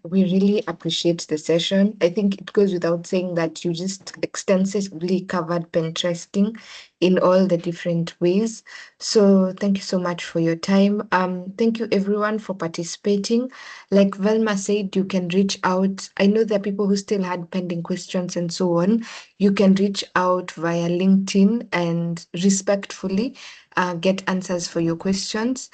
We really appreciate the session. I think it goes without saying that you just extensively covered Pentesting in all the different ways. So thank you so much for your time. Thank you everyone for participating. Like Velma said, you can reach out. I know there are people who still had pending questions and so on. You can reach out via LinkedIn and respectfully get answers for your questions.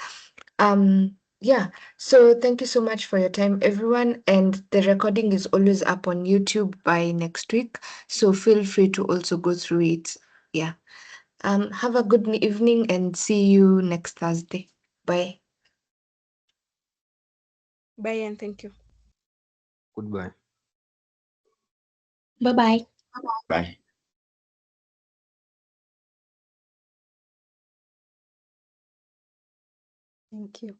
Yeah, so thank you so much for your time, everyone. And the recording is always up on YouTube by next week. So feel free to also go through it. Yeah. Have a good evening and see you next Thursday. Bye. Bye and thank you. Goodbye. Bye-bye. Bye. Thank you.